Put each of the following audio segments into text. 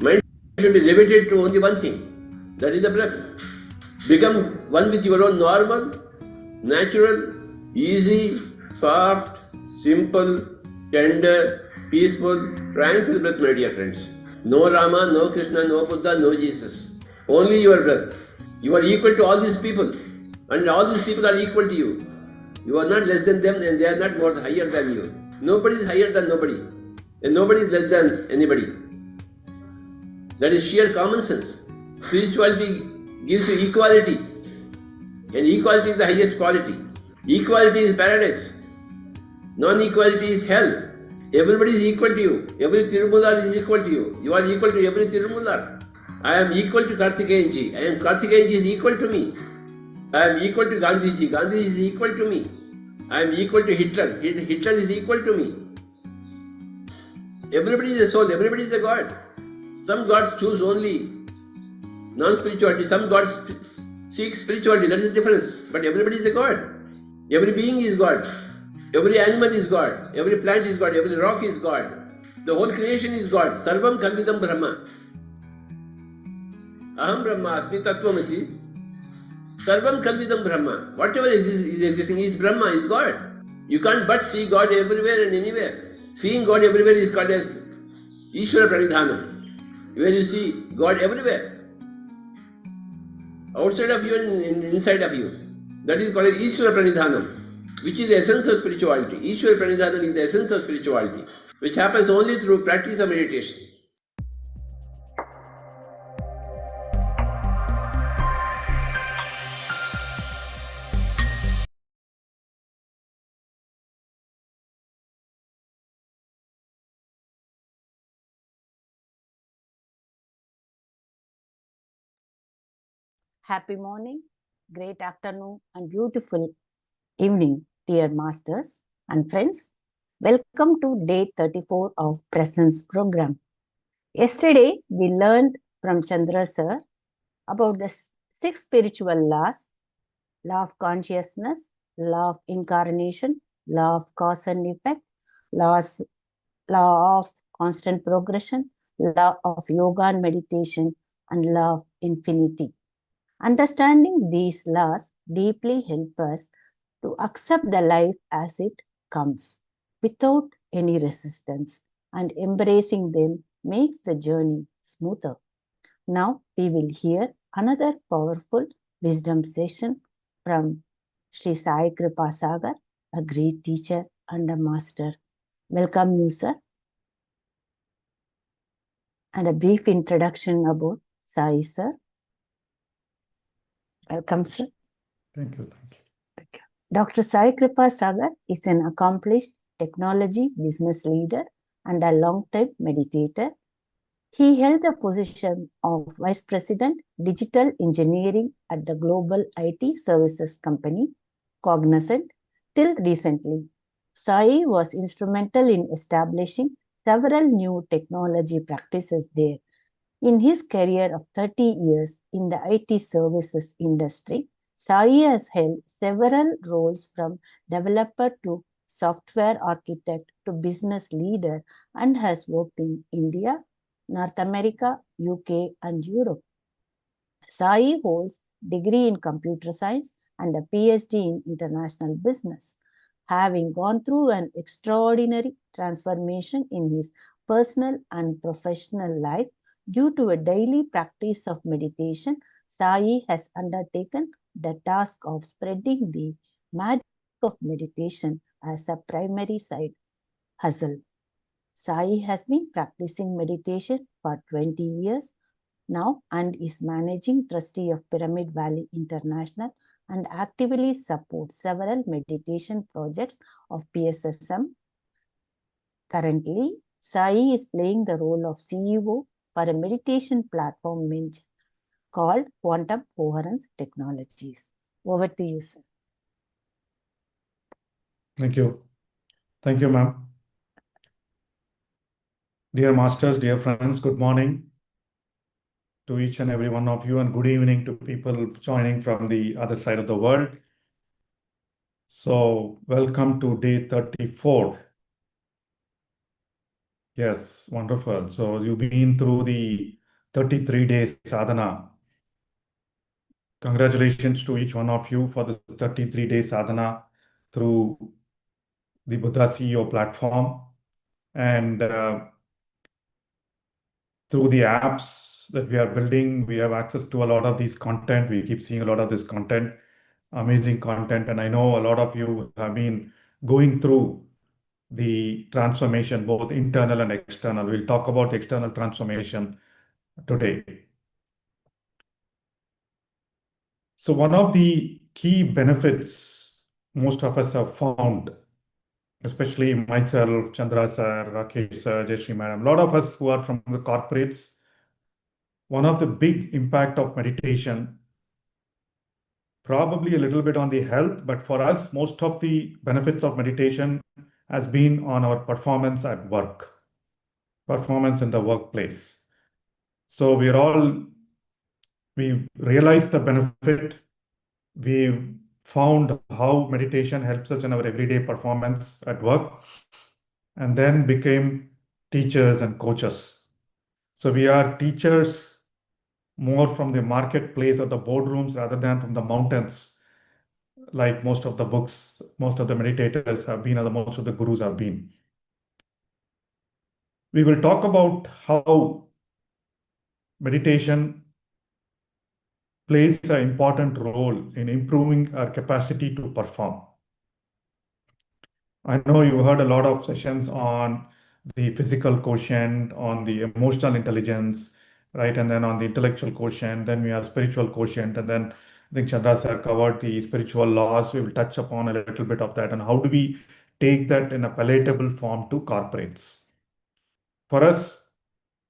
Mind should be limited to only one thing, that is the breath. Become one with your own normal, natural, easy, soft, simple, tender, peaceful, tranquil breath, my dear friends. No Rama, no Krishna, no Buddha, no Jesus. Only your breath. You are equal to all these people, and all these people are equal to you. You are not less than them, and they are not more higher than you. Nobody is higher than nobody, and nobody is less than anybody. That is sheer common sense. Spirituality gives you equality, and equality is the highest quality. Equality is paradise. Non-equality is hell. Everybody is equal to you. Every Tirumular is equal to you. You are equal to every Tirumular. I am equal to Kartikeyanji. I am Kartikeyanji is equal to me. I am equal to Gandhiji. Gandhiji is equal to me. I am equal to Hitler. Hitler is equal to me. Everybody is a soul. Everybody is a God. Some gods choose only non-spirituality. Some gods seek spirituality. That is the difference. But everybody is a God. Every being is God. Every animal is God. Every plant is God. Every rock is God. The whole creation is God. Sarvam Kalvidam Brahma. Aham Brahma Asmi Tattvamasi. Sarvam Kalvidam Brahma. Whatever is existing is Brahma, is God. You can't but see God everywhere and anywhere. Seeing God everywhere is called as Ishvara Pranidhanam. Where you see God everywhere. Outside of you and inside of you. That is called as Ishvara Pranidhanam, which is the essence of spirituality. Ishvara Pranidhanam is the essence of spirituality, which happens only through practice of meditation. Happy morning, great afternoon, and beautiful evening, dear masters and friends. Welcome to day 34 of Presence program. Yesterday, we learned from Chandra sir about the six spiritual laws: law of consciousness, law of incarnation, law of cause and effect, laws, law of constant progression, law of yoga and meditation, and law of infinity. Understanding these laws deeply help us to accept the life as it comes without any resistance, and embracing them makes the journey smoother. Now we will hear another powerful wisdom session from Sri Sai Kripa Sagar, a great teacher and a master. Welcome you, sir. And a brief introduction about Sai, sir. Welcome, sir. Thank you. Dr. Sai Kripa Sagar is an accomplished technology business leader and a long-time meditator. He held the position of Vice President, Digital Engineering at the global IT services company, Cognizant, till recently. Sai was instrumental in establishing several new technology practices there. In his career of 30 years in the IT services industry, Sai has held several roles from developer to software architect to business leader and has worked in India, North America, UK, and Europe. Sai holds degree in computer science and a PhD in international business. Having gone through an extraordinary transformation in his personal and professional life due to a daily practice of meditation, Sai has undertaken the task of spreading the magic of meditation as a primary side hustle. Sai has been practicing meditation for 20 years now and is managing trustee of Pyramid Valley International and actively supports several meditation projects of PSSM. Currently, Sai is playing the role of CEO for a meditation platform called Quantum Coherence Technologies. Over to you, sir. Thank you. Thank you, ma'am. Dear masters, dear friends, good morning to each and every one of you, and good evening to people joining from the other side of the world. So, welcome to day 34. Yes, wonderful. So, you've been through the 33-day sadhana. Congratulations to each one of you for the 33-day sadhana through the Buddha CEO platform. And through the apps that we are building, we have access to a lot of these content. We keep seeing a lot of this content, amazing content. And I know a lot of you have been going through the transformation, both internal and external. We'll talk about the external transformation today. So one of the key benefits most of us have found, especially myself, Chandra sir, Rakesh sir, Jayashree madam, a lot of us who are from the corporates, one of the big impact of meditation, probably a little bit on the health, but for us, most of the benefits of meditation has been on our performance at work, performance in the workplace. So we realized the benefit. We found how meditation helps us in our everyday performance at work, and then became teachers and coaches. So we are teachers more from the marketplace or the boardrooms rather than from the mountains, like most of the books, most of the meditators have been, or most of the gurus have been. We will talk about how meditation plays an important role in improving our capacity to perform. I know you heard a lot of sessions on the physical quotient, on the emotional intelligence, right? And then on the intellectual quotient, then we have spiritual quotient, and then I think Chandra sir covered the spiritual laws. We will touch upon a little bit of that and how do we take that in a palatable form to corporates. For us,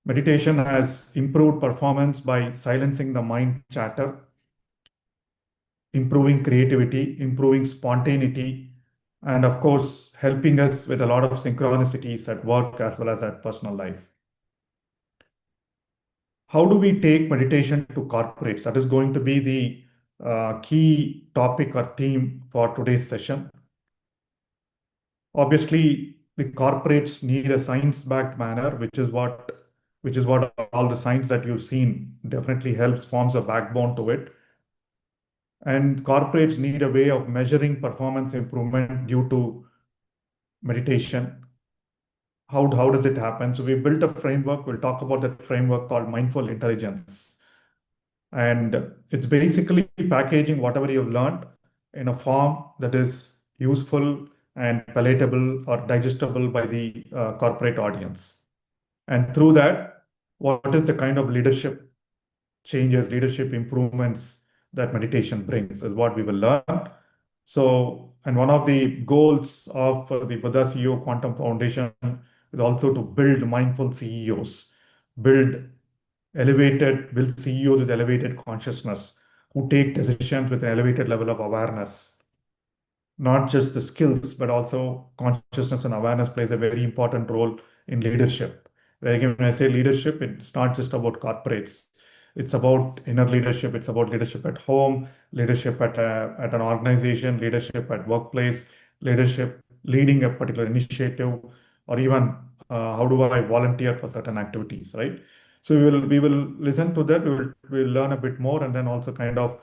meditation has improved performance by silencing the mind chatter, improving creativity, improving spontaneity, and of course, helping us with a lot of synchronicities at work as well as at personal life. How do we take meditation to corporates? That is going to be the key topic or theme for today's session. Obviously, the corporates need a science-backed manner, which is what all the science that you've seen definitely helps, forms a backbone to it. And corporates need a way of measuring performance improvement due to meditation. How does it happen? So we built a framework. We'll talk about that framework called mindful intelligence. And it's basically packaging whatever you've learned in a form that is useful and palatable or digestible by the corporate audience. And through that, what is the kind of leadership changes, leadership improvements that meditation brings is what we will learn. So, and one of the goals of the Buddha CEO Quantum Foundation is also to build mindful CEOs, build CEOs with elevated consciousness who take decisions with an elevated level of awareness. Not just the skills, but also consciousness and awareness plays a very important role in leadership. When I say leadership, it's not just about corporates. It's about inner leadership. It's about leadership at home, leadership at an organization, leadership at workplace, leadership leading a particular initiative, or even how do I volunteer for certain activities, right? So we will listen to that. We will learn a bit more, and then also kind of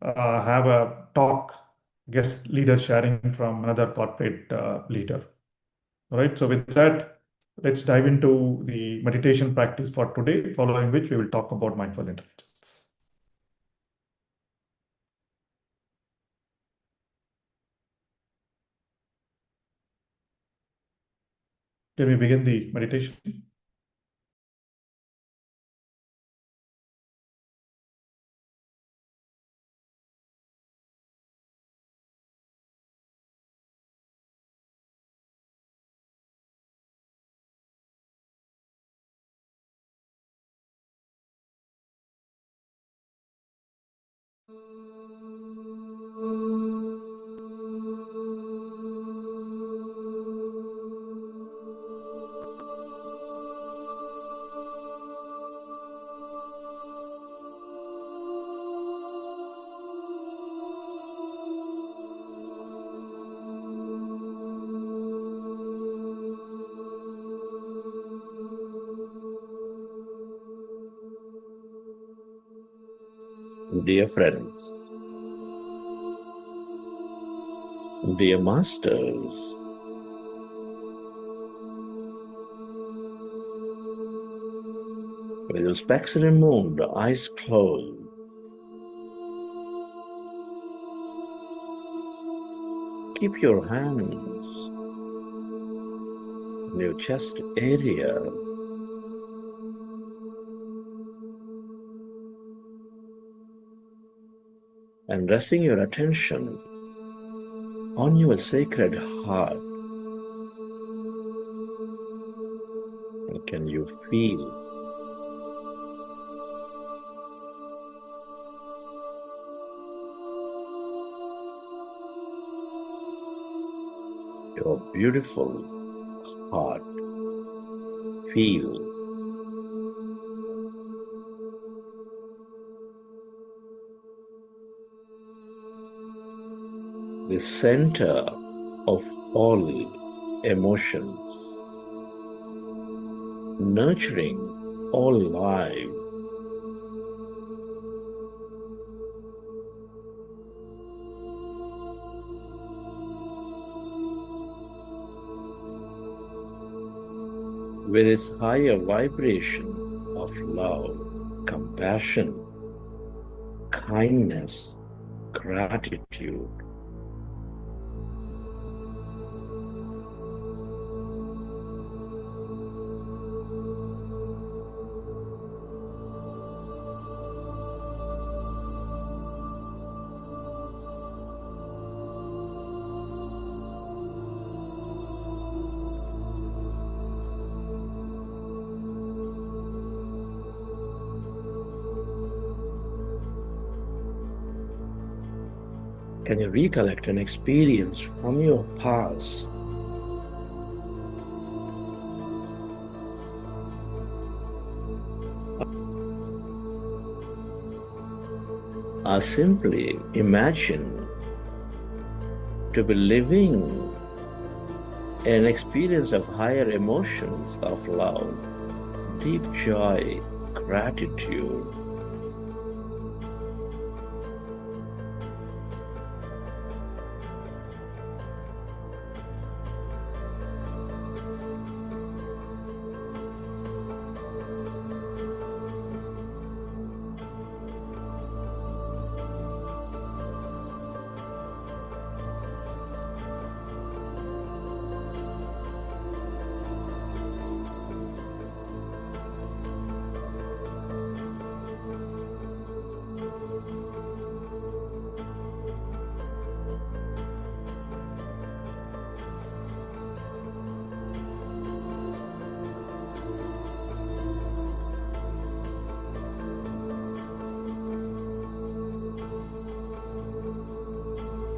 have a talk, guest leader sharing from another corporate leader. All right. So with that, let's dive into the meditation practice for today, following which we will talk about mindful intelligence. Can we begin the meditation? Dear friends, dear masters, with your specs removed, eyes closed, keep your hands on your chest area. And resting your attention on your sacred heart. And can you feel your beautiful heart? Feel the center of all emotions, nurturing all life. With its higher vibration of love, compassion, kindness, gratitude. Can you recollect an experience from your past? Or simply imagine to be living an experience of higher emotions of love, deep joy, gratitude.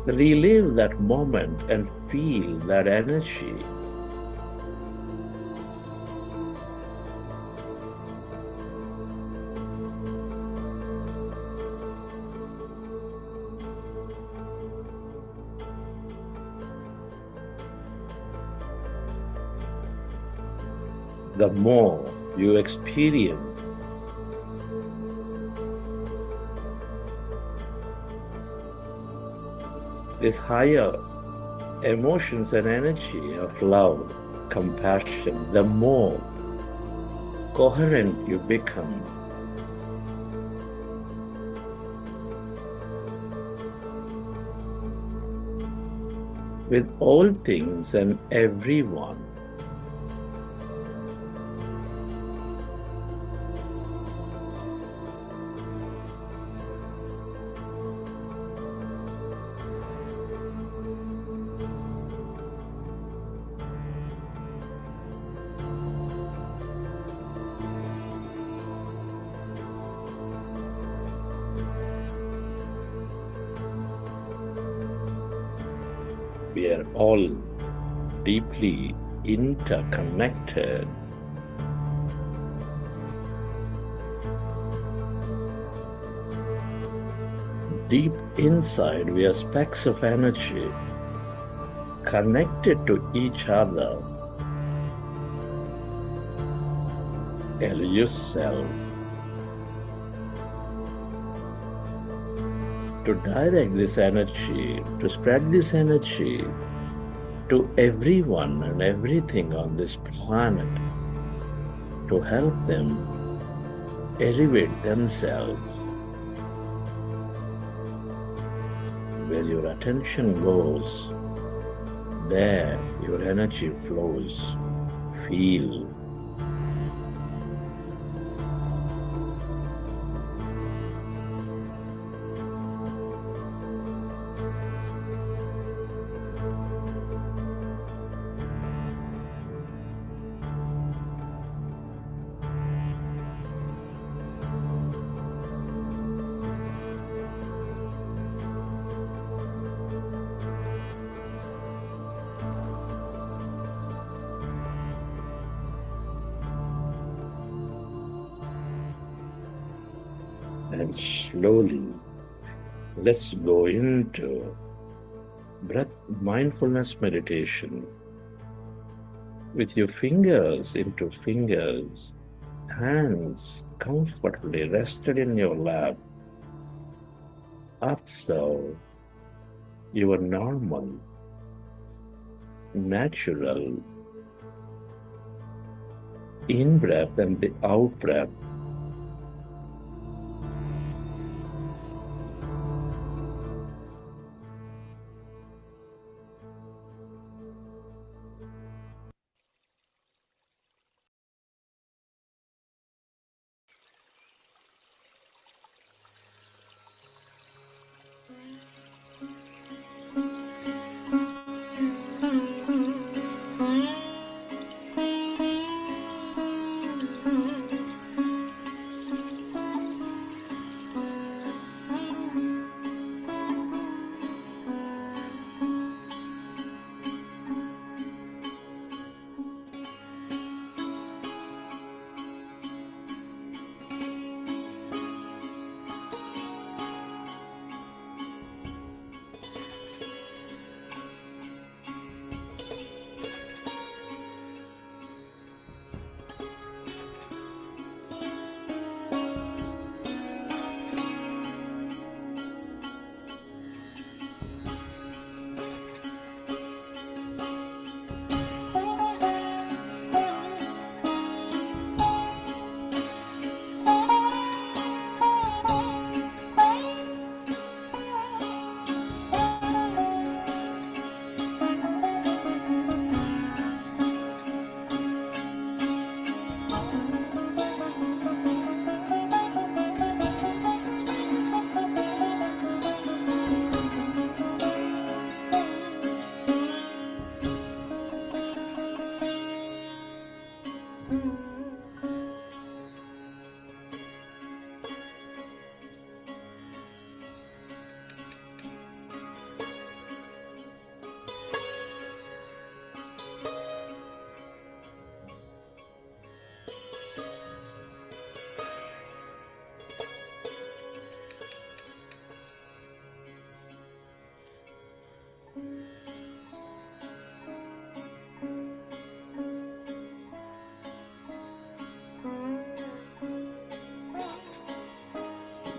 Relive that moment and feel that energy. The more you experience this higher emotions and energy of love, compassion, the more coherent you become. With all things and everyone. We are all deeply interconnected. Deep inside, we are specks of energy connected to each other. Allow yourself to direct this energy, to spread this energy to everyone and everything on this planet, to help them elevate themselves. Where your attention goes, there your energy flows. Feel. And slowly, let's go into breath mindfulness meditation. With your fingers into fingers, hands comfortably rested in your lap. Observe your normal, natural in-breath and the out-breath.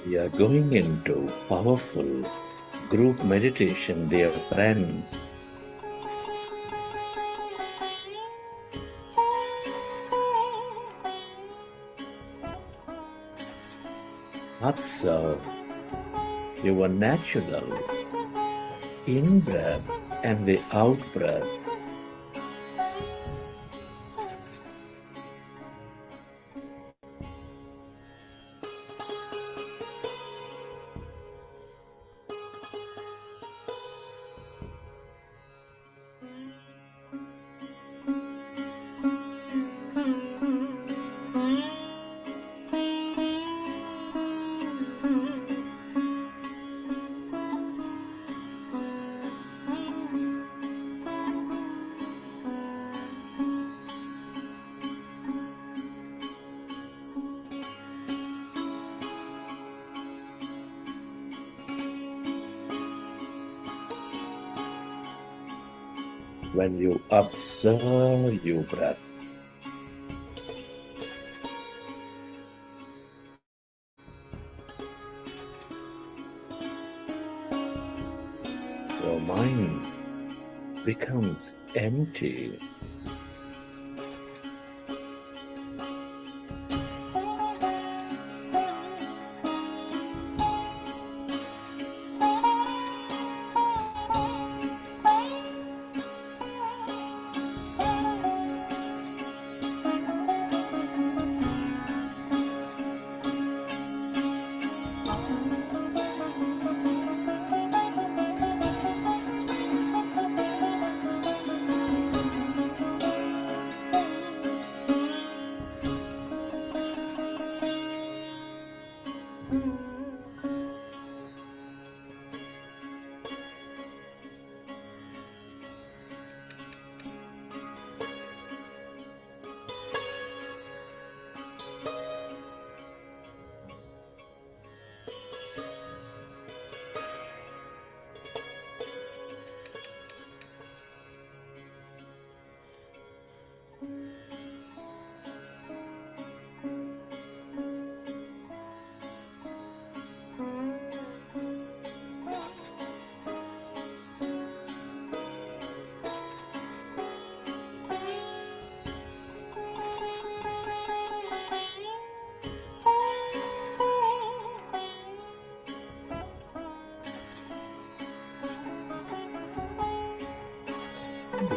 We are going into powerful group meditation, dear friends. Observe your natural in-breath and the out-breath. When you observe your breath, your mind becomes empty.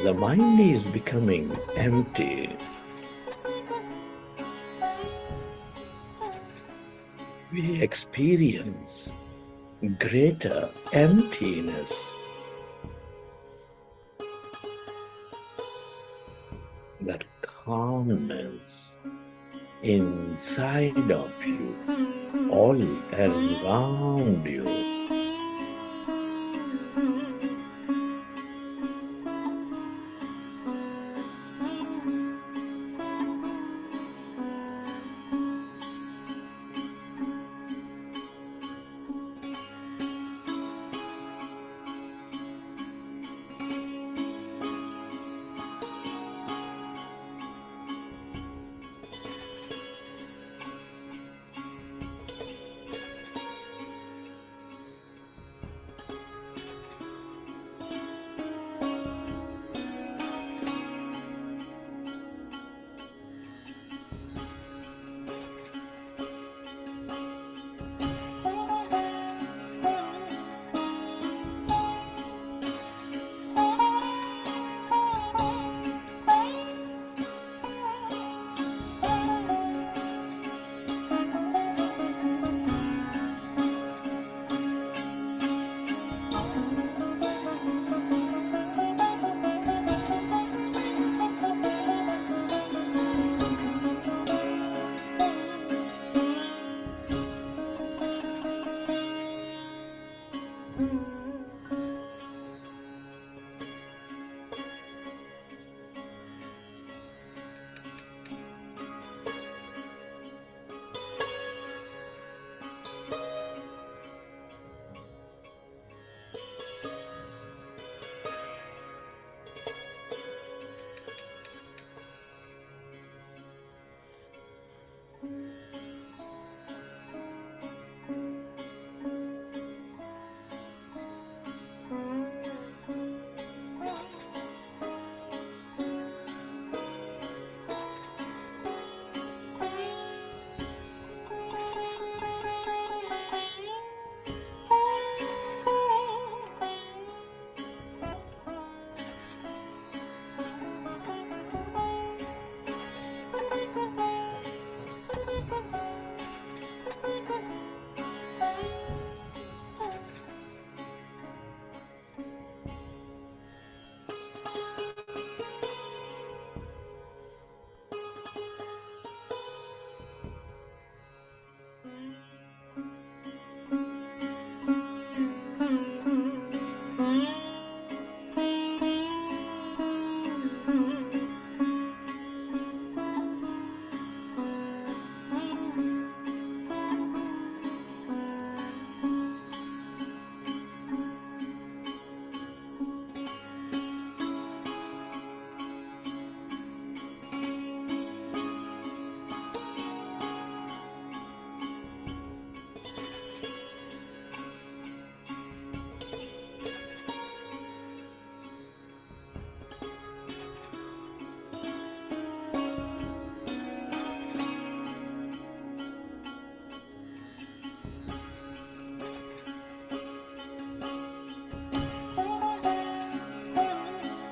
The mind is becoming empty. We experience greater emptiness. That calmness inside of you, all around you.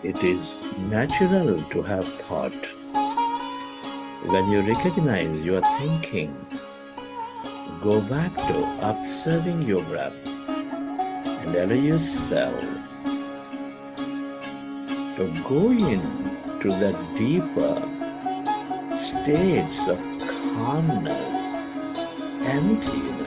It is natural to have thought. When you recognize your thinking, go back to observing your breath and allow yourself to go into the deeper states of calmness, emptiness.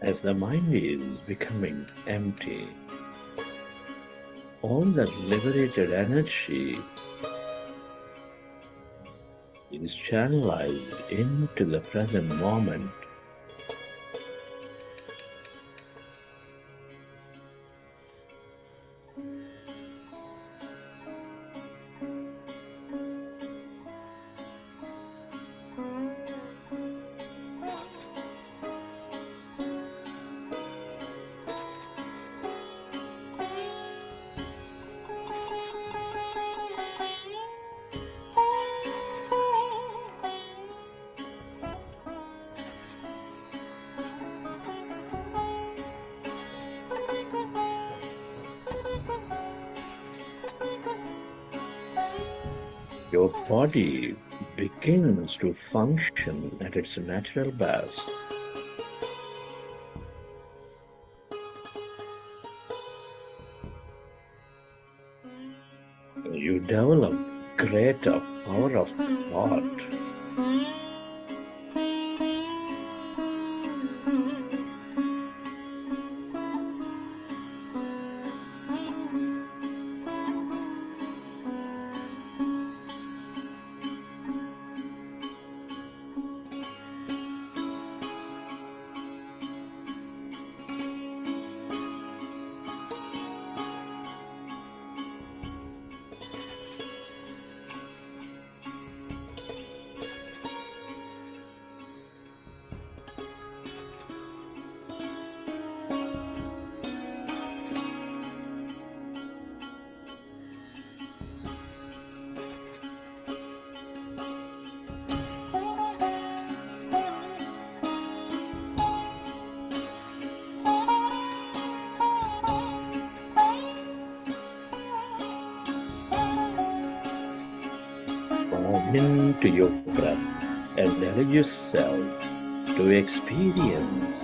As the mind is becoming empty, all that liberated energy is channelized into the present moment. Your body begins to function at its natural best. You develop greater power of thought. into your breath and allow yourself to experience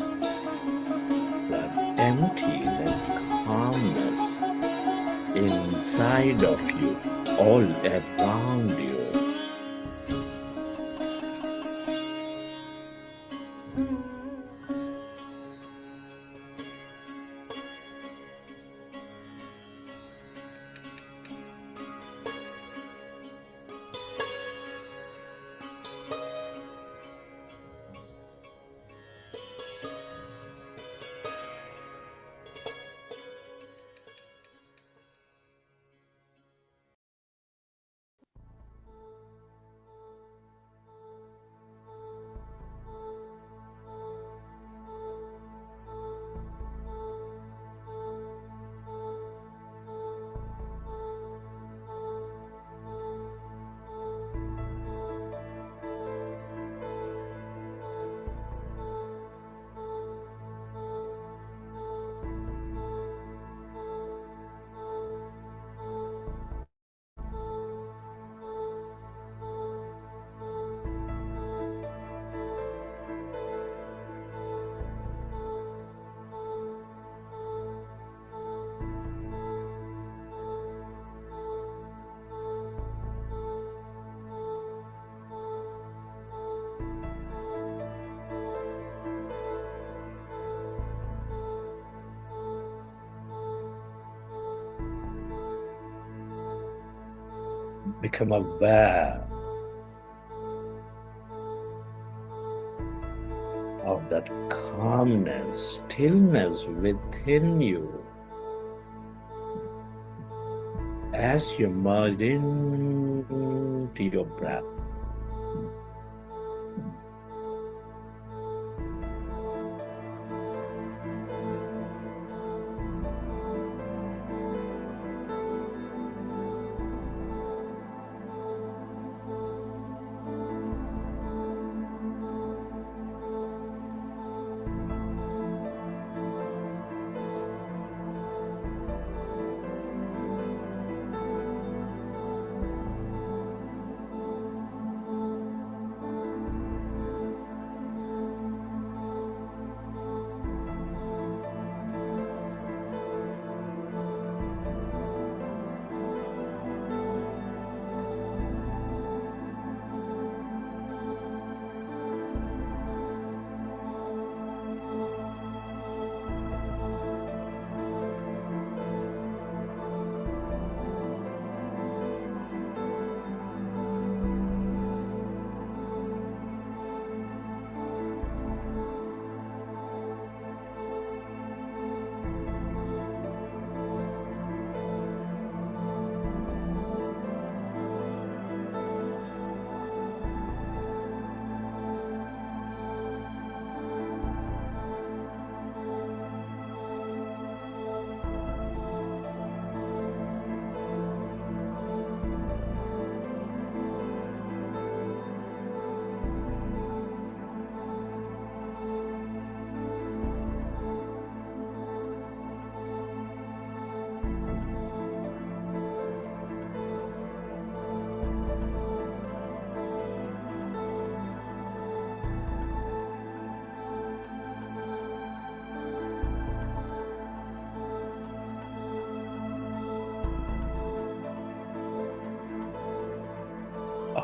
that emptiness, calmness inside of you, all around you. Become aware of that calmness, stillness within you as you merge into your breath.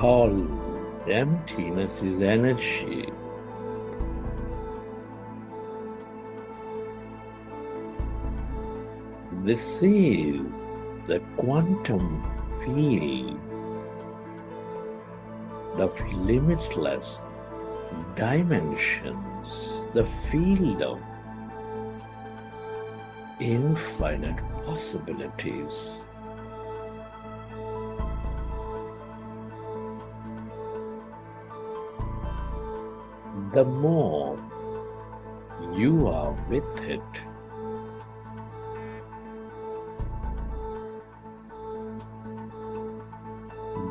All emptiness is energy. This is the quantum field of limitless dimensions, the field of infinite possibilities. The more you are with it,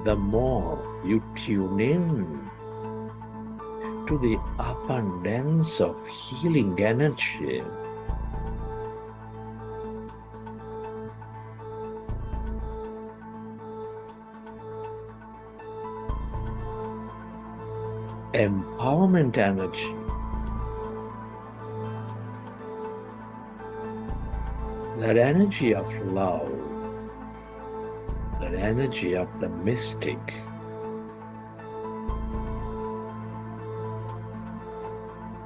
the more you tune in to the abundance of healing energy. empowerment energy, that energy of love, that energy of the mystic,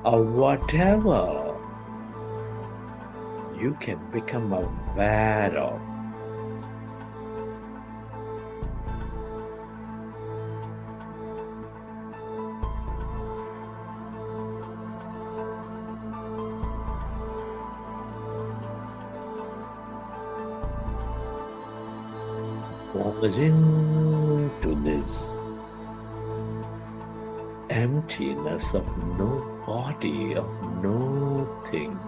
of whatever you can become aware of. Falling to this emptiness of no body, of no thing.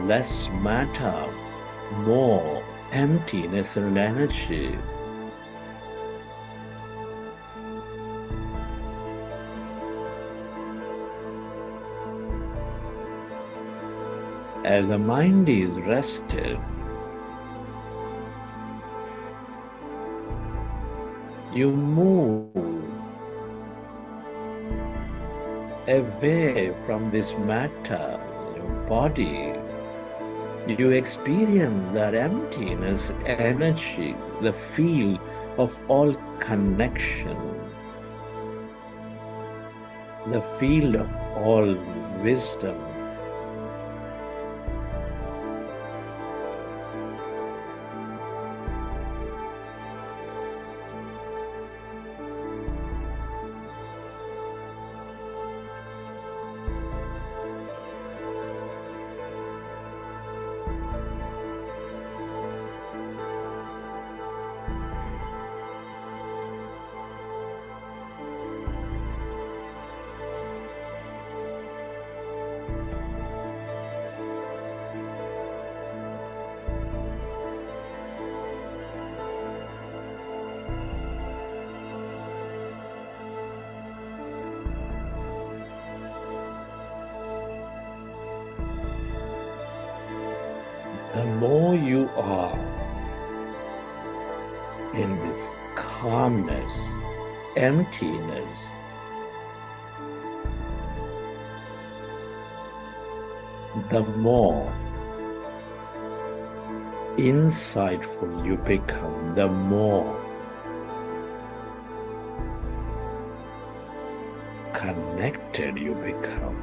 Less matter, more emptiness and energy. as the mind is rested, you move away from this matter, your body. You experience that emptiness, energy, the feel of all connection, the field of all wisdom. The more you are in this calmness, emptiness, the more insightful you become, the more connected you become.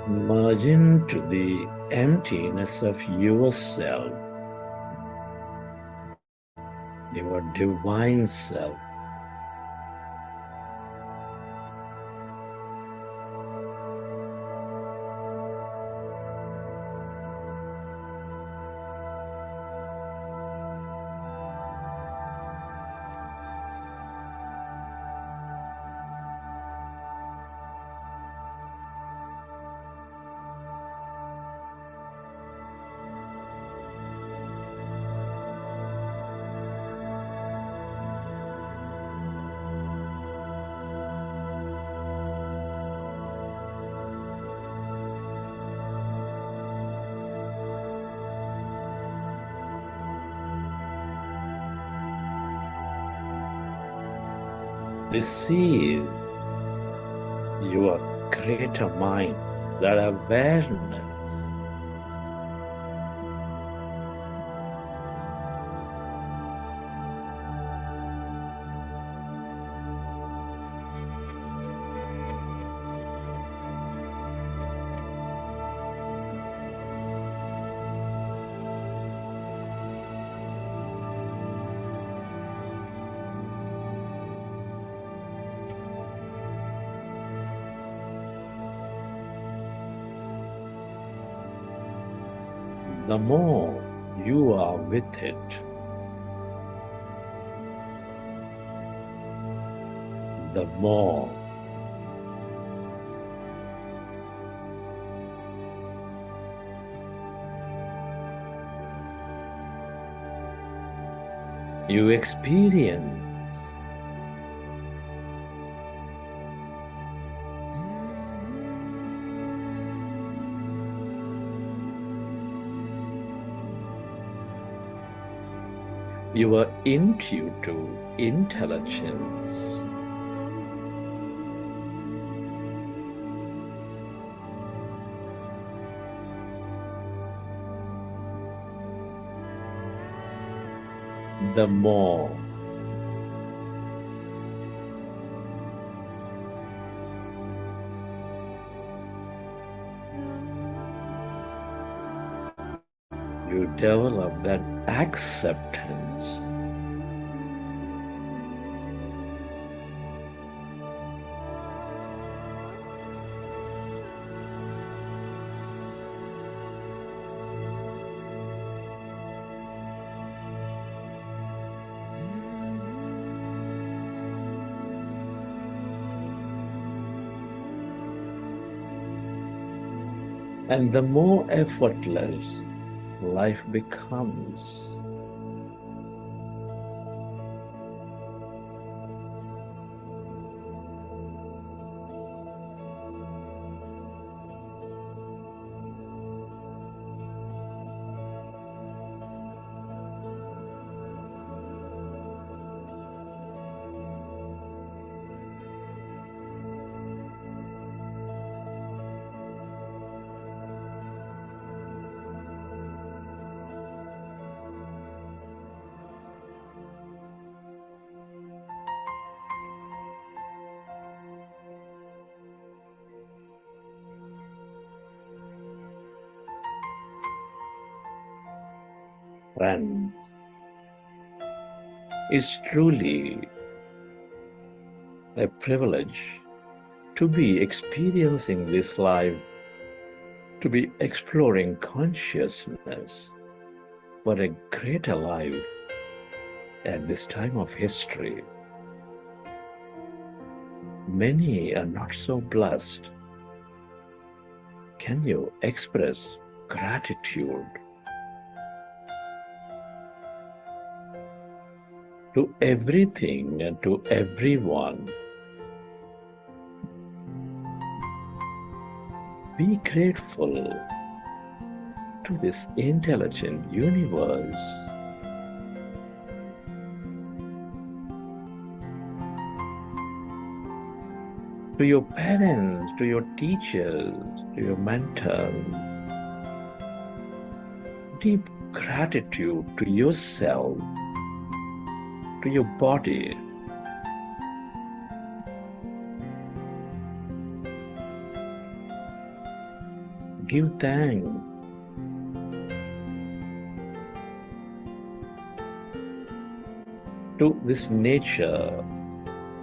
Merge into the emptiness of yourself, your divine self. Receive your greater mind, that awareness. the more you are with it, the more you experience your intuitive intelligence. The more you develop that acceptance, and the more effortless life becomes. Friends, it's truly a privilege to be experiencing this life, to be exploring consciousness for a greater life at this time of history. Many are not so blessed. Can you express gratitude to everything and to everyone? Be grateful to this intelligent universe. To your parents, to your teachers, to your mentors. Deep gratitude to yourself, to your body. Give thanks to this nature,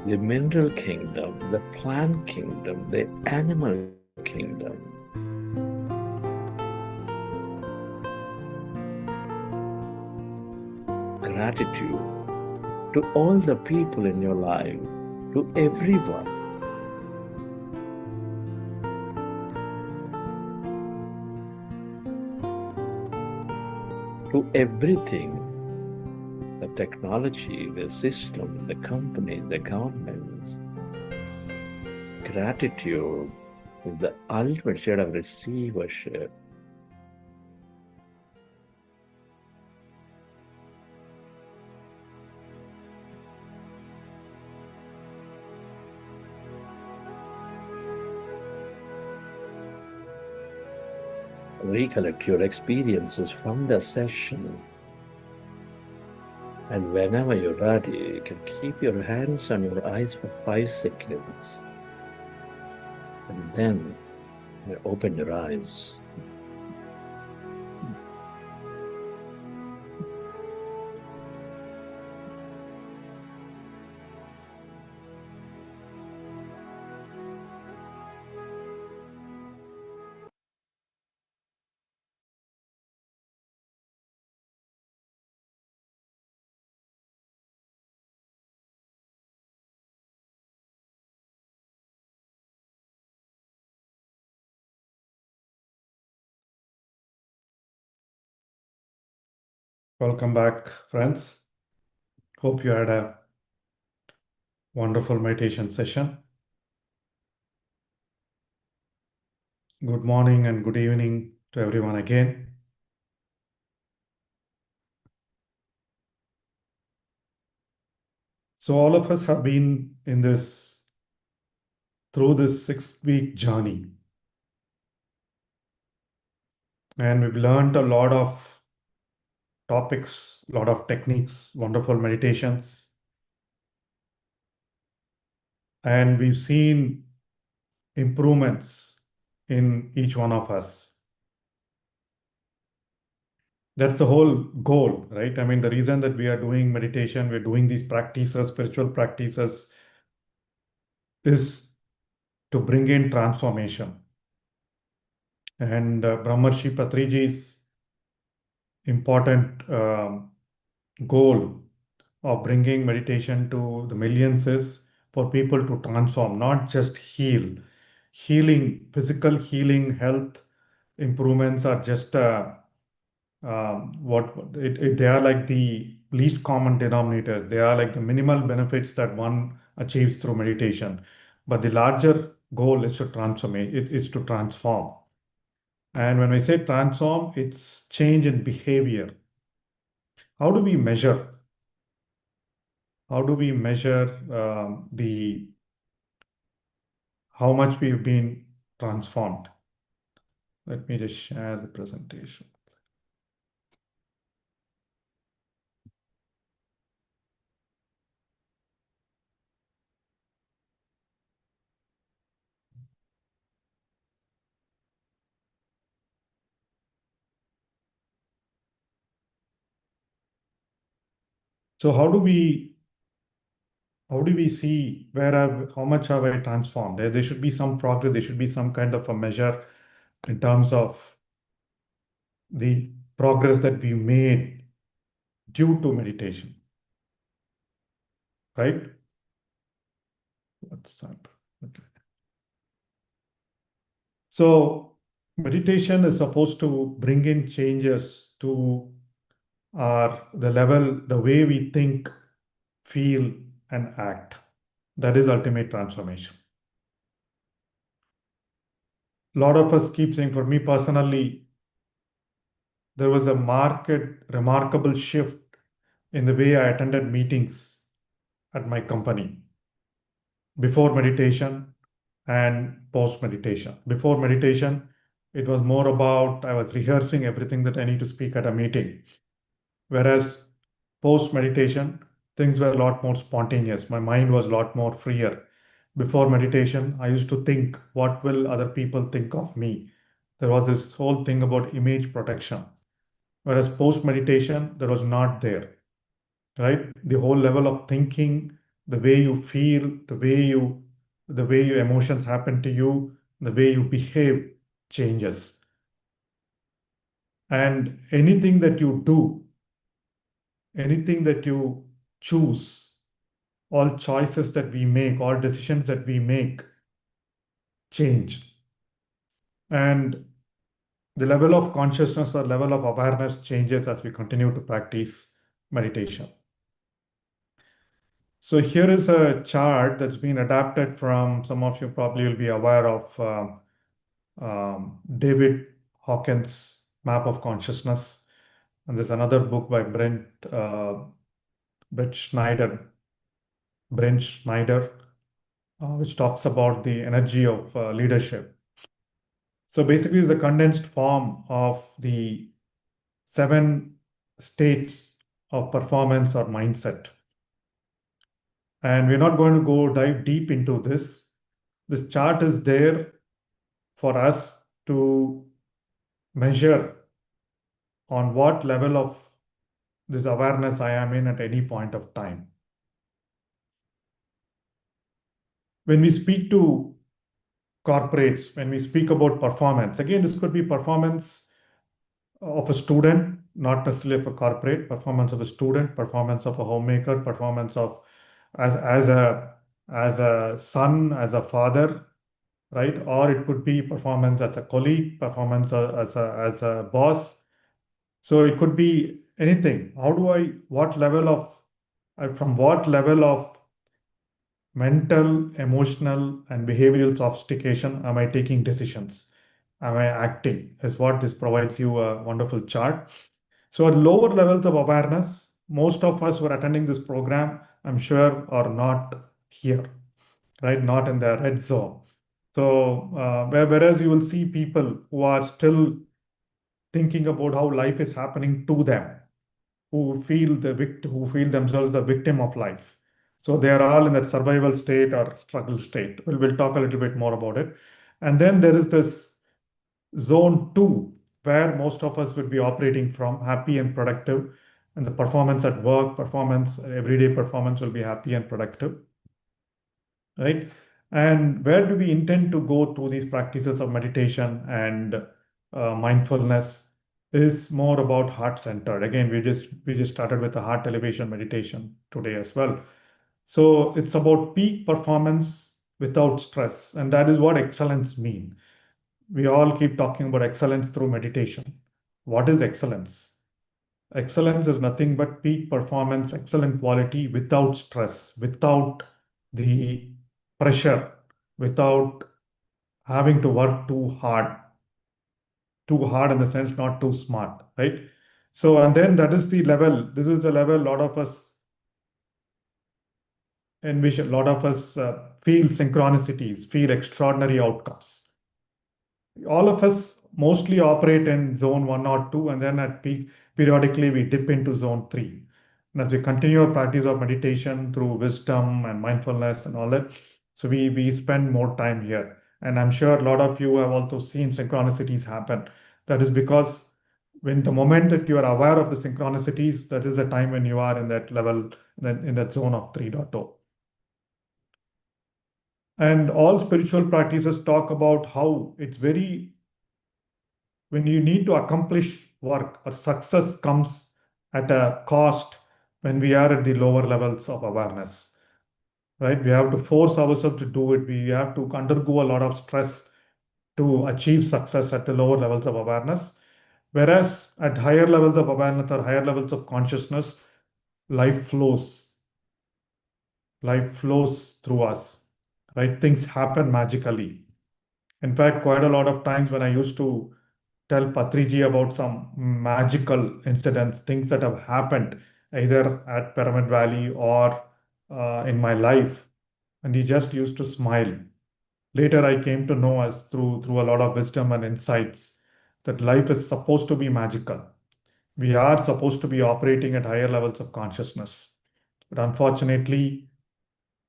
the mineral kingdom, the plant kingdom, the animal kingdom. Gratitude to all the people in your life, to everyone. To everything, the technology, the system, the companies, the governments. Gratitude is the ultimate state of receivership. Recollect your experiences from the session, and whenever you're ready, you can keep your hands on your eyes for 5 seconds, and then you open your eyes. Welcome back, friends. Hope you had a wonderful meditation session. Good morning and good evening to everyone again. So all of us have been through this 6-week journey, and we've learned a lot of topics, a lot of techniques, wonderful meditations, and we've seen improvements in each one of us. That's the whole goal, right? I mean, the reason that we are doing meditation, we're doing these practices, spiritual practices, is to bring in transformation. And Brahmarshi Patriji's important goal of bringing meditation to the millions is for people to transform, not just heal. Healing, physical healing, health improvements are just they are like the least common denominators. They are like the minimal benefits that one achieves through meditation. But the larger goal is to transform. It is to transform. And when we say transform, it's change in behavior. How do we measure? How do we measure how much we've been transformed? Let me just share the presentation. So how do we see how much have I transformed? There should be some progress. There should be some kind of a measure in terms of the progress that we made due to meditation, right? What's up? Okay. So meditation is supposed to bring in changes to the way we think, feel, and act. That is ultimate transformation. A lot of us keep saying, for me personally, there was a remarkable shift in the way I attended meetings at my company before meditation and post meditation. Before meditation, it was more about I was rehearsing everything that I need to speak at a meeting. Whereas post meditation, things were a lot more spontaneous. My mind was a lot more freer. Before meditation, I used to think, what will other people think of me? There was this whole thing about image protection. Whereas post meditation, that was not there, right? The whole level of thinking, the way you feel, the way your emotions happen to you, the way you behave changes. And anything that you do, anything that you choose, all choices that we make, all decisions that we make change. And the level of consciousness or level of awareness changes as we continue to practice meditation. So here is a chart that's been adapted from, some of you probably will be aware of David Hawkins' Map of Consciousness. And there's another book by Brent Schneider, which talks about the energy of leadership. So basically, it's a condensed form of the 7 states of performance or mindset. And we're not going to dive deep into this. This chart is there for us to measure on what level of this awareness I am in at any point of time. When we speak to corporates, when we speak about performance, again, this could be performance of a student, not necessarily of a corporate, performance of a student, performance of a homemaker, performance of as a son, as a father, right? Or it could be performance as a colleague, performance as a boss. So it could be anything. From what level of mental, emotional, and behavioral sophistication am I taking decisions? Am I acting? Is what this provides you a wonderful chart. So at lower levels of awareness, most of us who are attending this program, I'm sure, are not here, right? Not in the red zone. So whereas you will see people who are still thinking about how life is happening to them, who who feel themselves the victim of life. So they are all in that survival state or struggle state. We'll talk a little bit more about it. And then there is this zone 2, where most of us would be operating from, happy and productive. And the performance at work, everyday performance will be happy and productive, right? And where do we intend to go through these practices of meditation and mindfulness? Is more about heart centered. Again, we just started with the heart elevation meditation today as well. So it's about peak performance without stress, and that is what excellence mean. We all keep talking about excellence through meditation. What is excellence? Excellence is nothing but peak performance, excellent quality without stress, without the pressure, without having to work too hard in the sense not too smart, right? So, and then that is the level, this is the level a lot of us envision, a lot of us feel synchronicities, feel extraordinary outcomes. All of us mostly operate in zone 1 or 2, and then at peak, periodically we dip into zone 3. And as we continue our practice of meditation through wisdom and mindfulness and all that, so we spend more time here. And I'm sure a lot of you have also seen synchronicities happen. That is because when the moment that you are aware of the synchronicities, that is the time when you are in that level, in that zone of 3.0. And all spiritual practices talk about how it's very, when you need to accomplish work or success comes at a cost when we are at the lower levels of awareness, right? We have to force ourselves to do it. We have to undergo a lot of stress to achieve success at the lower levels of awareness. Whereas at higher levels of awareness or higher levels of consciousness, life flows. Life flows through us, right? Things happen magically. In fact, quite a lot of times when I used to tell Patriji about some magical incidents, things that have happened either at Pyramid Valley or in my life, and he just used to smile. Later, I came to know, as through a lot of wisdom and insights, that life is supposed to be magical. We are supposed to be operating at higher levels of consciousness, but unfortunately,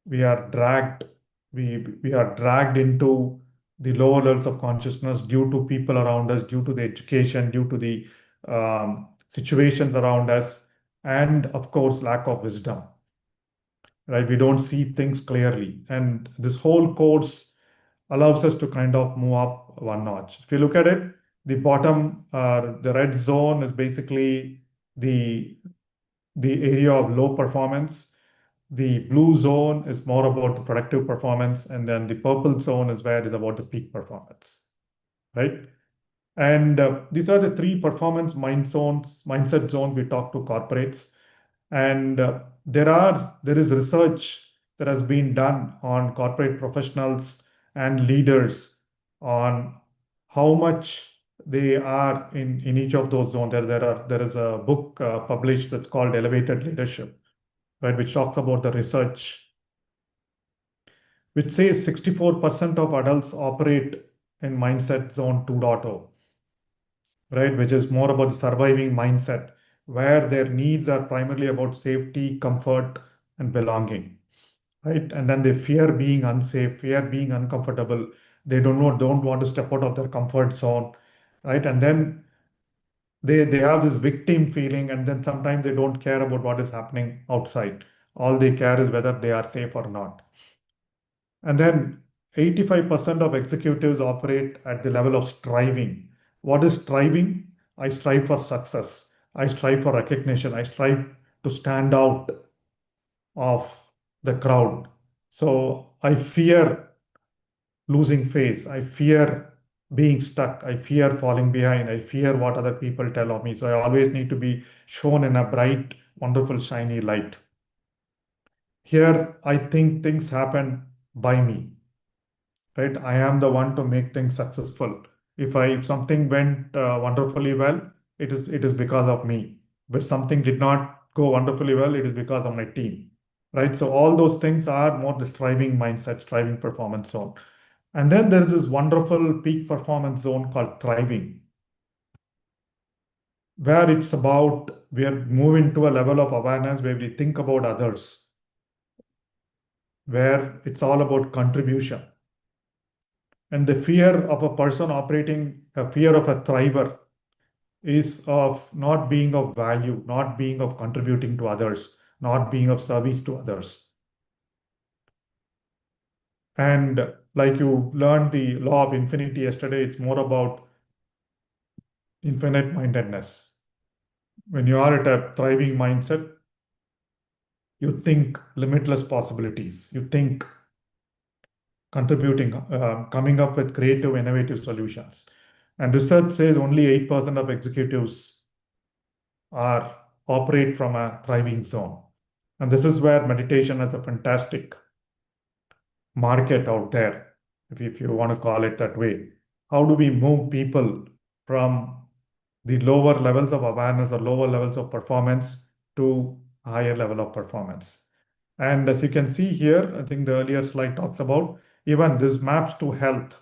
we are dragged we are dragged into the lower levels of consciousness due to people around us, due to the education, due to the situations around us, and of course lack of wisdom, right? We don't see things clearly, and this whole course allows us to kind of move up one notch. If you look at it, the bottom, the red zone is basically the area of low performance. The blue zone is more about the productive performance, and then the purple zone is where it is about the peak performance, right? And these are the 3 performance mindset zones we talk to corporates. And there is research that has been done on corporate professionals and leaders on how much they are in each of those zones. There is a book published that's called Elevated Leadership, right, which talks about the research, which says 64% of adults operate in mindset zone 2.0, right, which is more about the surviving mindset, where their needs are primarily about safety, comfort, and belonging, right? And then they fear being unsafe, fear being uncomfortable. They don't want to step out of their comfort zone, right? And then they have this victim feeling, and then sometimes they don't care about what is happening outside. All they care is whether they are safe or not. And then 85% of executives operate at the level of striving. What is striving? I strive for success. I strive for recognition. I strive to stand out of the crowd. So I fear losing face. I fear being stuck. I fear falling behind. I fear what other people tell of me. So I always need to be shown in a bright, wonderful, shiny light. Here, I think things happen by me, right? I am the one to make things successful. If something went wonderfully well, it is because of me. But something did not go wonderfully well, it is because of my team, right? So all those things are more the striving mindset, striving performance zone. And then there is this wonderful peak performance zone called thriving, where it's about we are moving to a level of awareness where we think about others, where it's all about contribution. And the fear of a person operating, a fear of a thriver is of not being of value, not being of contributing to others, not being of service to others. And like you learned the law of infinity yesterday, it's more about infinite mindedness. When you are at a thriving mindset, you think limitless possibilities. You think contributing, coming up with creative, innovative solutions. And research says only 8% of executives operate from a thriving zone. And this is where meditation has a fantastic market out there, if you want to call it that way. How do we move people from the lower levels of awareness or lower levels of performance to higher level of performance? And as you can see here, I think the earlier slide talks about even this maps to health,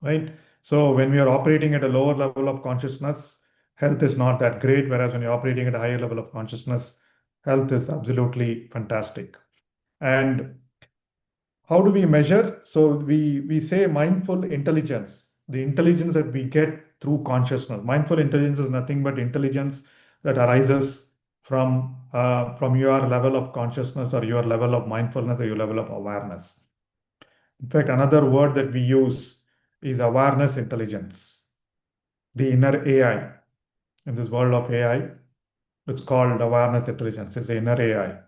right? So when we are operating at a lower level of consciousness, health is not that great, whereas when you're operating at a higher level of consciousness, health is absolutely fantastic. And how do we measure? So we say mindful intelligence, the intelligence that we get through consciousness. Mindful intelligence is nothing but intelligence that arises from your level of consciousness or your level of mindfulness or your level of awareness. In fact, another word that we use is awareness intelligence, the inner AI. In this world of AI, it's called awareness intelligence. It's the inner AI.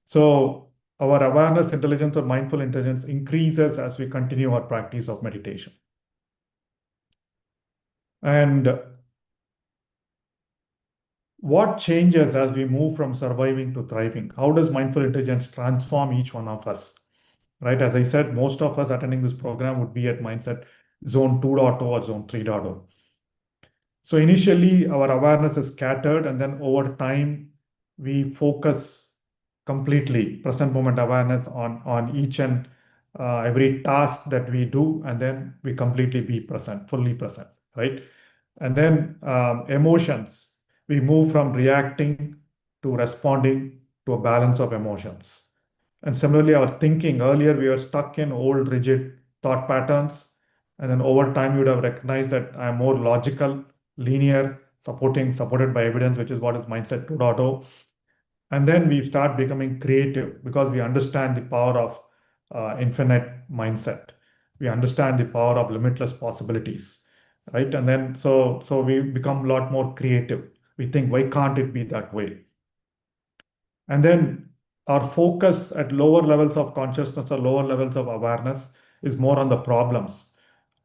So our awareness intelligence or mindful intelligence increases as we continue our practice of meditation. And what changes as we move from surviving to thriving? How does mindful intelligence transform each one of us? Right? As I said, most of us attending this program would be at mindset zone 2.0 or zone 3.0. So initially, our awareness is scattered, and then over time, we focus completely present moment awareness on each and every task that we do, and then we completely be present, fully present, right? And then emotions, we move from reacting to responding to a balance of emotions. And similarly, our thinking, earlier we were stuck in old rigid thought patterns. And then over time, you would have recognized that I'm more logical, linear, supported by evidence, which is what is mindset 2.0. And then we start becoming creative because we understand the power of infinite mindset. We understand the power of limitless possibilities, right? And then so we become a lot more creative. We think, why can't it be that way? And then our focus at lower levels of consciousness or lower levels of awareness is more on the problems.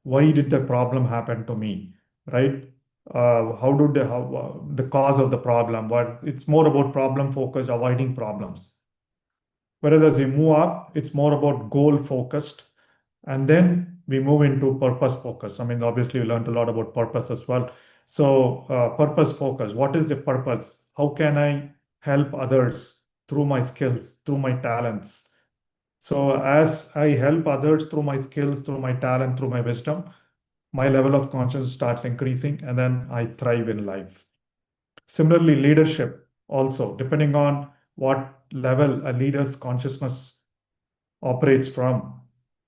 Why did the problem happen to me, right? The cause of the problem? But it's more about problem focus, avoiding problems. Whereas as we move up, it's more about goal focused, and then we move into purpose focus. I mean, obviously, we learned a lot about purpose as well. So purpose focus. What is the purpose? How can I help others through my skills, through my talents? So as I help others through my skills, through my talent, through my wisdom, my level of consciousness starts increasing, and then I thrive in life. Similarly, leadership also, depending on what level a leader's consciousness operates from.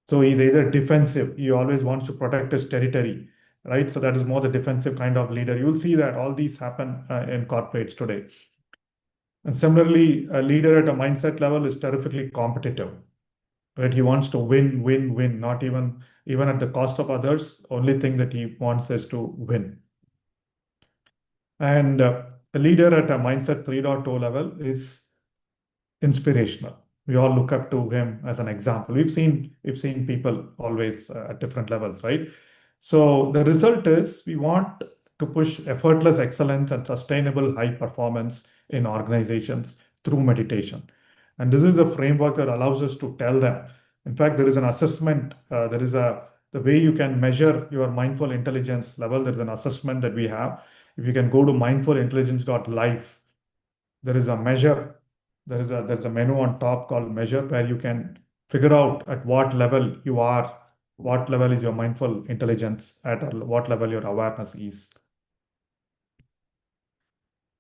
So he's either defensive, he always wants to protect his territory, right? So that is more the defensive kind of leader. You'll see that all these happen in corporates today. And similarly, a leader at a mindset level is terrifically competitive, right? He wants to win, win, win, not even at the cost of others. Only thing that he wants is to win. And a leader at a mindset 3.0 level is inspirational. We all look up to him as an example. We've seen people always at different levels, right? So the result is we want to push effortless excellence and sustainable high performance in organizations through meditation. And this is a framework that allows us to tell them. In fact, there is an assessment, the way you can measure your mindful intelligence level, there's an assessment that we have. If you can go to mindfulintelligence.life, there is a measure, there's a menu on top called measure where you can figure out at what level you are, what level is your mindful intelligence at, or what level your awareness is.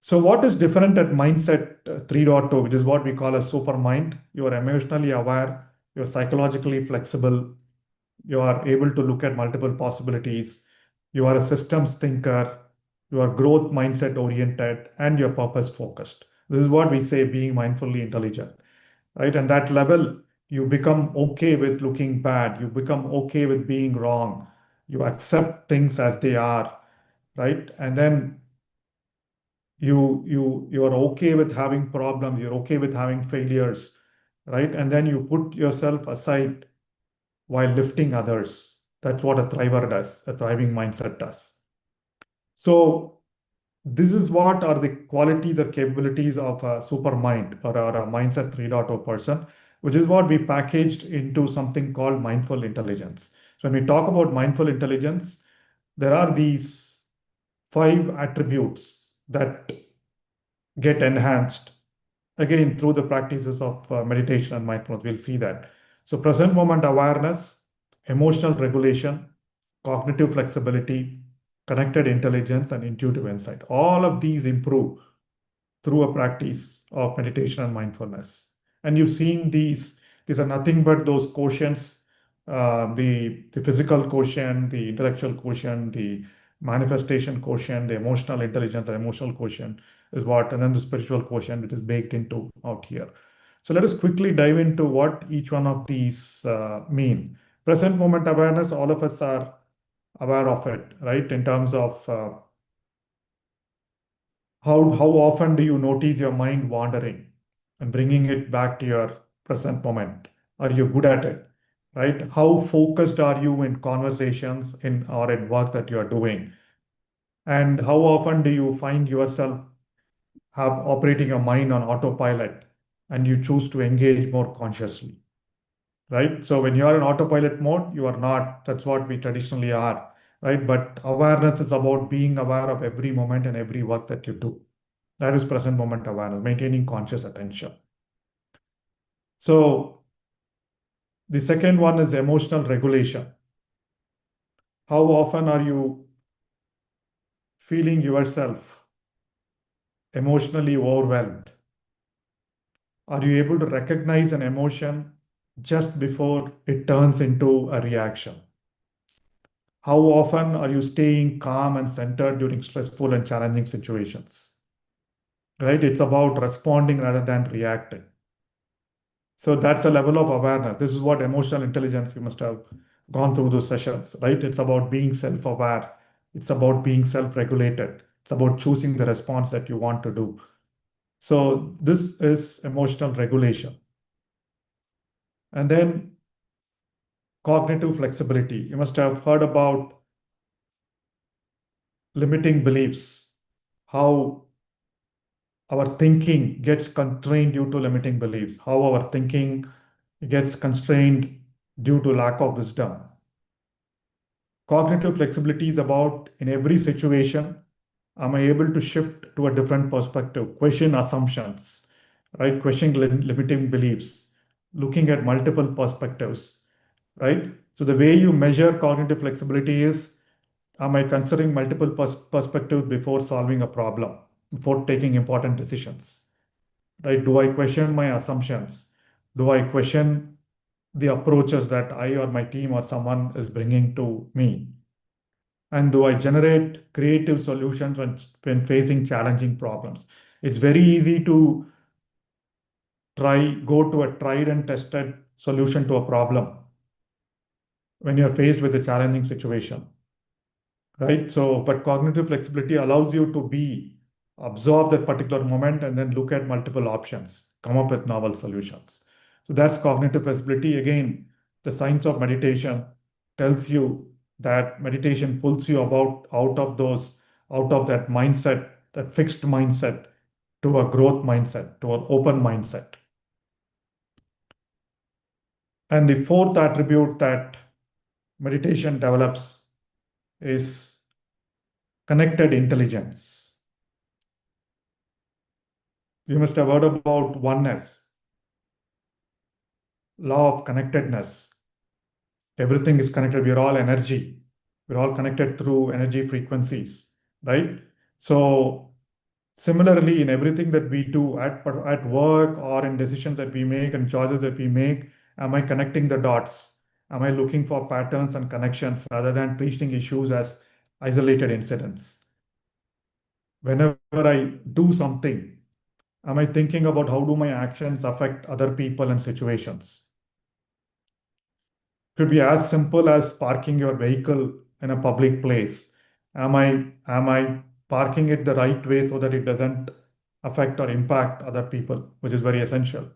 So what is different at mindset 3.0, which is what we call a super mind? You are emotionally aware, you're psychologically flexible, you are able to look at multiple possibilities, you are a systems thinker, you are growth mindset oriented, and you're purpose focused. This is what we say being mindfully intelligent, right? And that level, you become okay with looking bad, you become okay with being wrong, you accept things as they are, right? And then you are okay with having problems, you're okay with having failures, right? And then you put yourself aside while lifting others. That's what a thriver does, a thriving mindset does. So this is what are the qualities or capabilities of a super mind or a mindset 3.0 person, which is what we packaged into something called mindful intelligence. So when we talk about mindful intelligence, there are these 5 attributes that get enhanced again through the practices of meditation and mindfulness. We'll see that. So present moment awareness, emotional regulation, cognitive flexibility, connected intelligence, and intuitive insight. All of these improve through a practice of meditation and mindfulness. And you've seen these are nothing but those quotients, the physical quotient, the intellectual quotient, the manifestation quotient, the emotional intelligence, the emotional quotient is what, and then the spiritual quotient, which is baked into out here. So let us quickly dive into what each one of these mean. Present moment awareness, all of us are aware of it, right? In terms of how often do you notice your mind wandering and bringing it back to your present moment? Are you good at it, right? How focused are you in conversations in or in work that you are doing? And how often do you find yourself operating your mind on autopilot and you choose to engage more consciously, right? So when you are in autopilot mode, you are not, that's what we traditionally are, right? But awareness is about being aware of every moment and every work that you do. That is present moment awareness, maintaining conscious attention. So the second one is emotional regulation. How often are you feeling yourself emotionally overwhelmed? Are you able to recognize an emotion just before it turns into a reaction? How often are you staying calm and centered during stressful and challenging situations? Right? It's about responding rather than reacting. So that's a level of awareness. This is what emotional intelligence, you must have gone through those sessions, right? It's about being self-aware. It's about being self-regulated. It's about choosing the response that you want to do. So this is emotional regulation. And then cognitive flexibility. You must have heard about limiting beliefs, how our thinking gets constrained due to limiting beliefs, how our thinking gets constrained due to lack of wisdom. Cognitive flexibility is about in every situation, am I able to shift to a different perspective, question assumptions, right? Question limiting beliefs, looking at multiple perspectives, right? So the way you measure cognitive flexibility is, am I considering multiple perspectives before solving a problem, before taking important decisions, right? Do I question my assumptions? Do I question the approaches that I or my team or someone is bringing to me? And do I generate creative solutions when facing challenging problems? It's very easy to go to a tried and tested solution to a problem when you're faced with a challenging situation, right? So, but cognitive flexibility allows you to absorb that particular moment and then look at multiple options, come up with novel solutions. So that's cognitive flexibility. Again, the science of meditation tells you that meditation pulls you out of that mindset, that fixed mindset, to a growth mindset, to an open mindset. And the fourth attribute that meditation develops is connected intelligence. You must have heard about oneness, law of connectedness. Everything is connected. We are all energy. We're all connected through energy frequencies, right? So similarly, in everything that we do at work or in decisions that we make and choices that we make, am I connecting the dots? Am I looking for patterns and connections rather than treating issues as isolated incidents? Whenever I do something, am I thinking about how do my actions affect other people and situations? Could be as simple as parking your vehicle in a public place. Am I parking it the right way so that it doesn't affect or impact other people, which is very essential?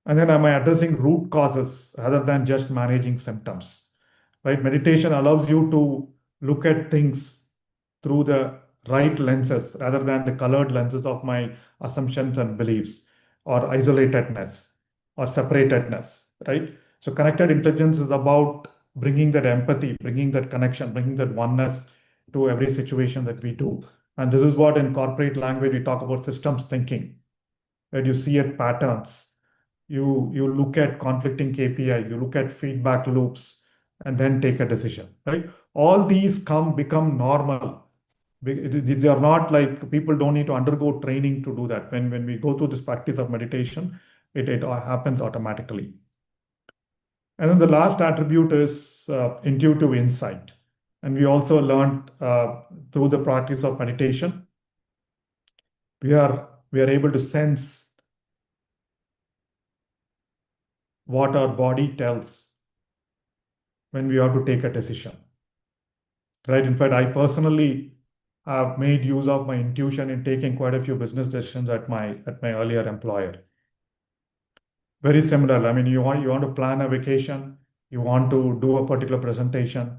And then am I addressing root causes rather than just managing symptoms? Right? Meditation allows you to look at things through the right lenses rather than the colored lenses of my assumptions and beliefs, or isolatedness or separatedness, right? So connected intelligence is about bringing that empathy, bringing that connection, bringing that oneness to every situation that we do. And this is what in corporate language we talk about systems thinking, where you see at patterns, you look at conflicting KPI, you look at feedback loops, and then take a decision, right? All these become normal. These are not like people don't need to undergo training to do that. When we go through this practice of meditation, it happens automatically. And then the last attribute is intuitive insight. And we also learned through the practice of meditation, we are able to sense what our body tells when we have to take a decision, right? In fact, I personally have made use of my intuition in taking quite a few business decisions at my earlier employer. Very similar. I mean, you want to plan a vacation, you want to do a particular presentation,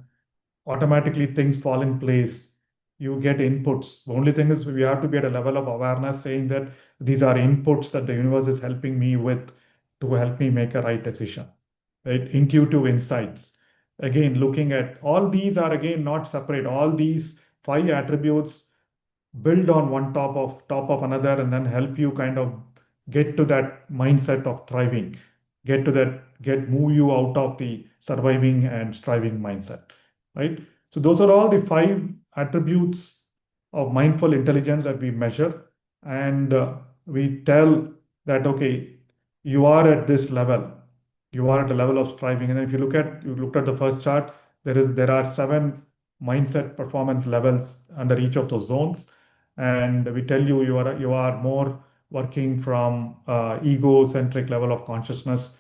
automatically things fall in place. You get inputs. The only thing is we have to be at a level of awareness saying that these are inputs that the universe is helping me with to help me make a right decision, right? Intuitive insights. Again, looking at all these are again not separate. All these 5 attributes build on one top of another and then help you kind of get to that mindset of thriving, move you out of the surviving and striving mindset, right? So those are all the 5 attributes of mindful intelligence that we measure, and we tell that, okay, you are at this level, you are at the level of striving. And then if you looked at the first chart, there are 7 mindset performance levels under each of those zones, and we tell you you are more working from ego-centric level of consciousness.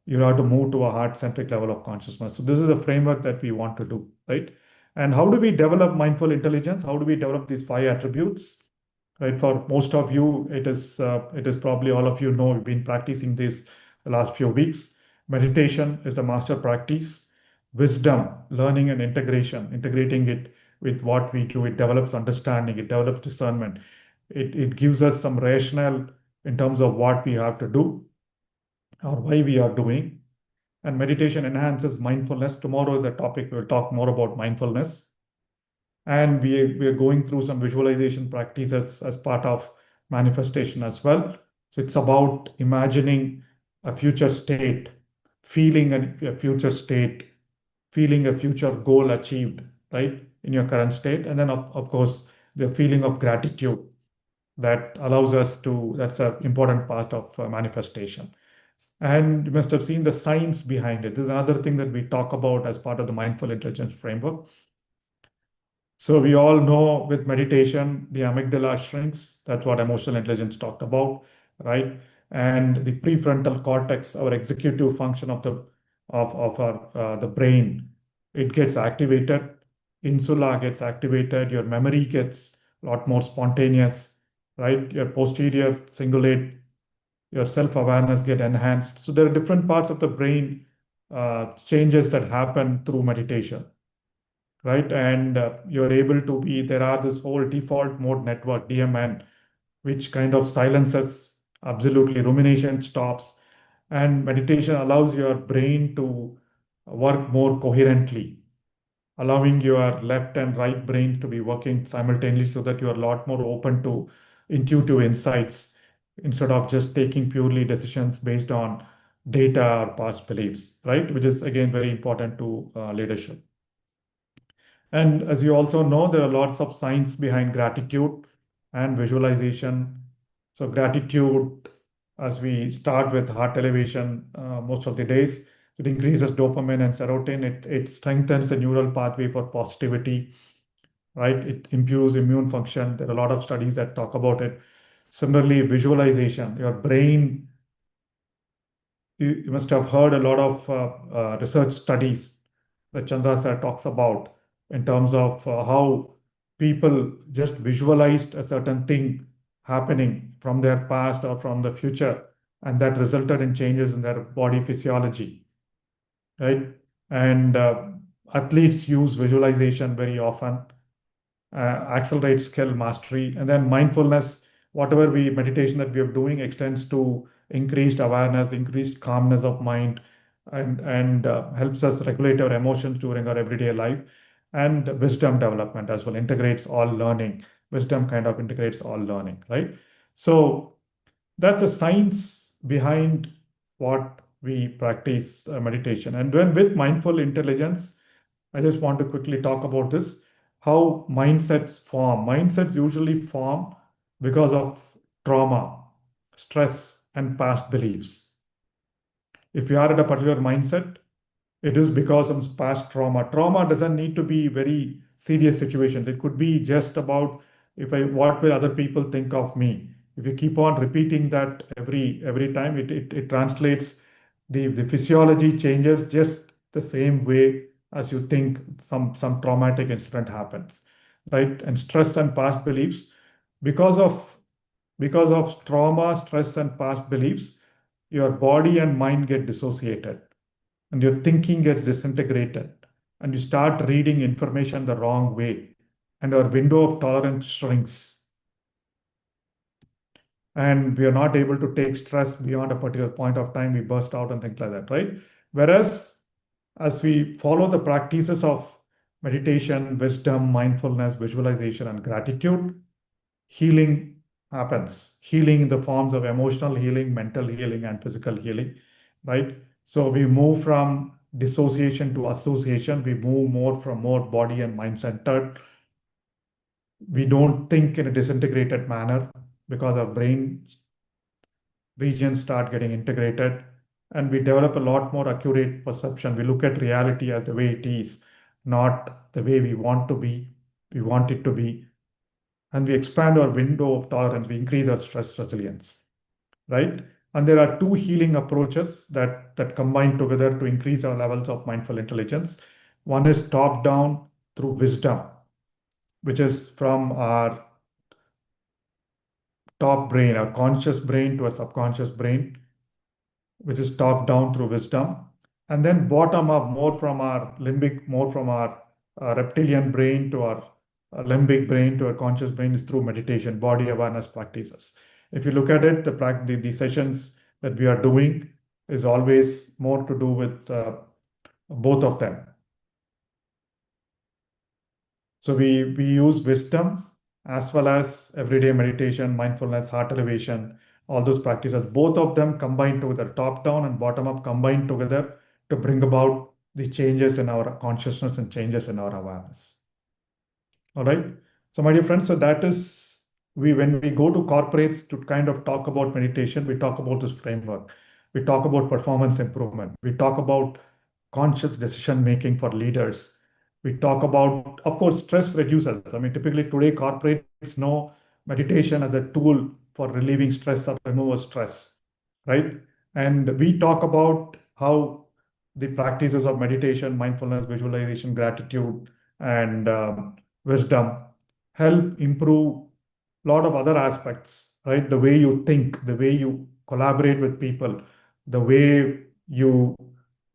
You have to move to a heart-centric level of consciousness. So this is the framework that we want to do, right? And how do we develop mindful intelligence? How do we develop these 5 attributes? Right? For most of you, it is probably all of you know, we've been practicing this the last few weeks. Meditation is the master practice. Wisdom, learning and integrating it with what we do. It develops understanding, it develops discernment. It gives us some rationale in terms of what we have to do or why we are doing. And meditation enhances mindfulness. Tomorrow is the topic. We'll talk more about mindfulness. And we are going through some visualization practices as part of manifestation as well. So it's about imagining a future state, feeling a future state, feeling a future goal achieved, right, in your current state. And then, of course, the feeling of gratitude that allows us to, that's an important part of manifestation. And you must have seen the science behind it. This is another thing that we talk about as part of the mindful intelligence framework. So we all know with meditation, the amygdala shrinks. That's what emotional intelligence talked about, right? And the prefrontal cortex, our executive function of the brain, it gets activated. Insula gets activated. Your memory gets a lot more spontaneous, right? Your posterior cingulate, your self-awareness get enhanced. So there are different parts of the brain changes that happen through meditation, right? And you're able to be, there are this whole default mode network, DMN, which kind of silences absolutely, rumination stops, and meditation allows your brain to work more coherently, allowing your left and right brains to be working simultaneously so that you are a lot more open to intuitive insights instead of just taking purely decisions based on data or past beliefs, right? Which is again very important to leadership. And as you also know, there are lots of science behind gratitude and visualization. So gratitude, as we start with heart elevation most of the days, it increases dopamine and serotonin. It strengthens the neural pathway for positivity, right? It improves immune function. There are a lot of studies that talk about it. Similarly, visualization, your brain, you must have heard a lot of research studies that Chandra sir talks about in terms of how people just visualized a certain thing happening from their past or from the future, and that resulted in changes in their body physiology, right? And athletes use visualization very often, accelerate skill mastery, and then mindfulness, whatever we meditation that we are doing extends to increased awareness, increased calmness of mind, and helps us regulate our emotions during our everyday life, and wisdom development as well, integrates all learning. Wisdom kind of integrates all learning, right? So that's the science behind what we practice meditation. And when with mindful intelligence, I just want to quickly talk about this, how mindsets form. Mindsets usually form because of trauma, stress, and past beliefs. If you are at a particular mindset, it is because of past trauma. Trauma doesn't need to be very serious situations. It could be just about what will other people think of me. If you keep on repeating that every time, it translates, the physiology changes just the same way as you think some traumatic incident happens, right? And stress and past beliefs, because of trauma, stress, and past beliefs, your body and mind get dissociated, and your thinking gets disintegrated, and you start reading information the wrong way, and our window of tolerance shrinks, and we are not able to take stress beyond a particular point of time. We burst out and things like that, right? Whereas as we follow the practices of meditation, wisdom, mindfulness, visualization, and gratitude, healing happens. Healing in the forms of emotional healing, mental healing, and physical healing, right? So we move from dissociation to association. We move more from more body and mind centered. We don't think in a disintegrated manner because our brain regions start getting integrated, and we develop a lot more accurate perception. We look at reality as the way it is, not the way we want it to be, and we expand our window of tolerance. We increase our stress resilience, right? And there are two healing approaches that combine together to increase our levels of mindful intelligence. One is top down through wisdom, which is from our top brain, our conscious brain, to our subconscious brain, which is top down through wisdom. And then bottom up, more from our limbic, more from our reptilian brain to our limbic brain to our conscious brain, is through meditation, body awareness practices. If you look at it, the sessions that we are doing is always more to do with both of them. So we use wisdom as well as everyday meditation, mindfulness, heart elevation, all those practices. Both of them combined together, top down and bottom up combined together, to bring about the changes in our consciousness and changes in our awareness. All right. So my dear friends, so that is, when we go to corporates to kind of talk about meditation, we talk about this framework. We talk about performance improvement. We talk about conscious decision making for leaders. We talk about, of course, stress reducers. I mean, typically today corporates know meditation as a tool for relieving stress or removal stress, right? And we talk about how the practices of meditation, mindfulness, visualization, gratitude, and wisdom help improve a lot of other aspects, right? The way you think, the way you collaborate with people, the way you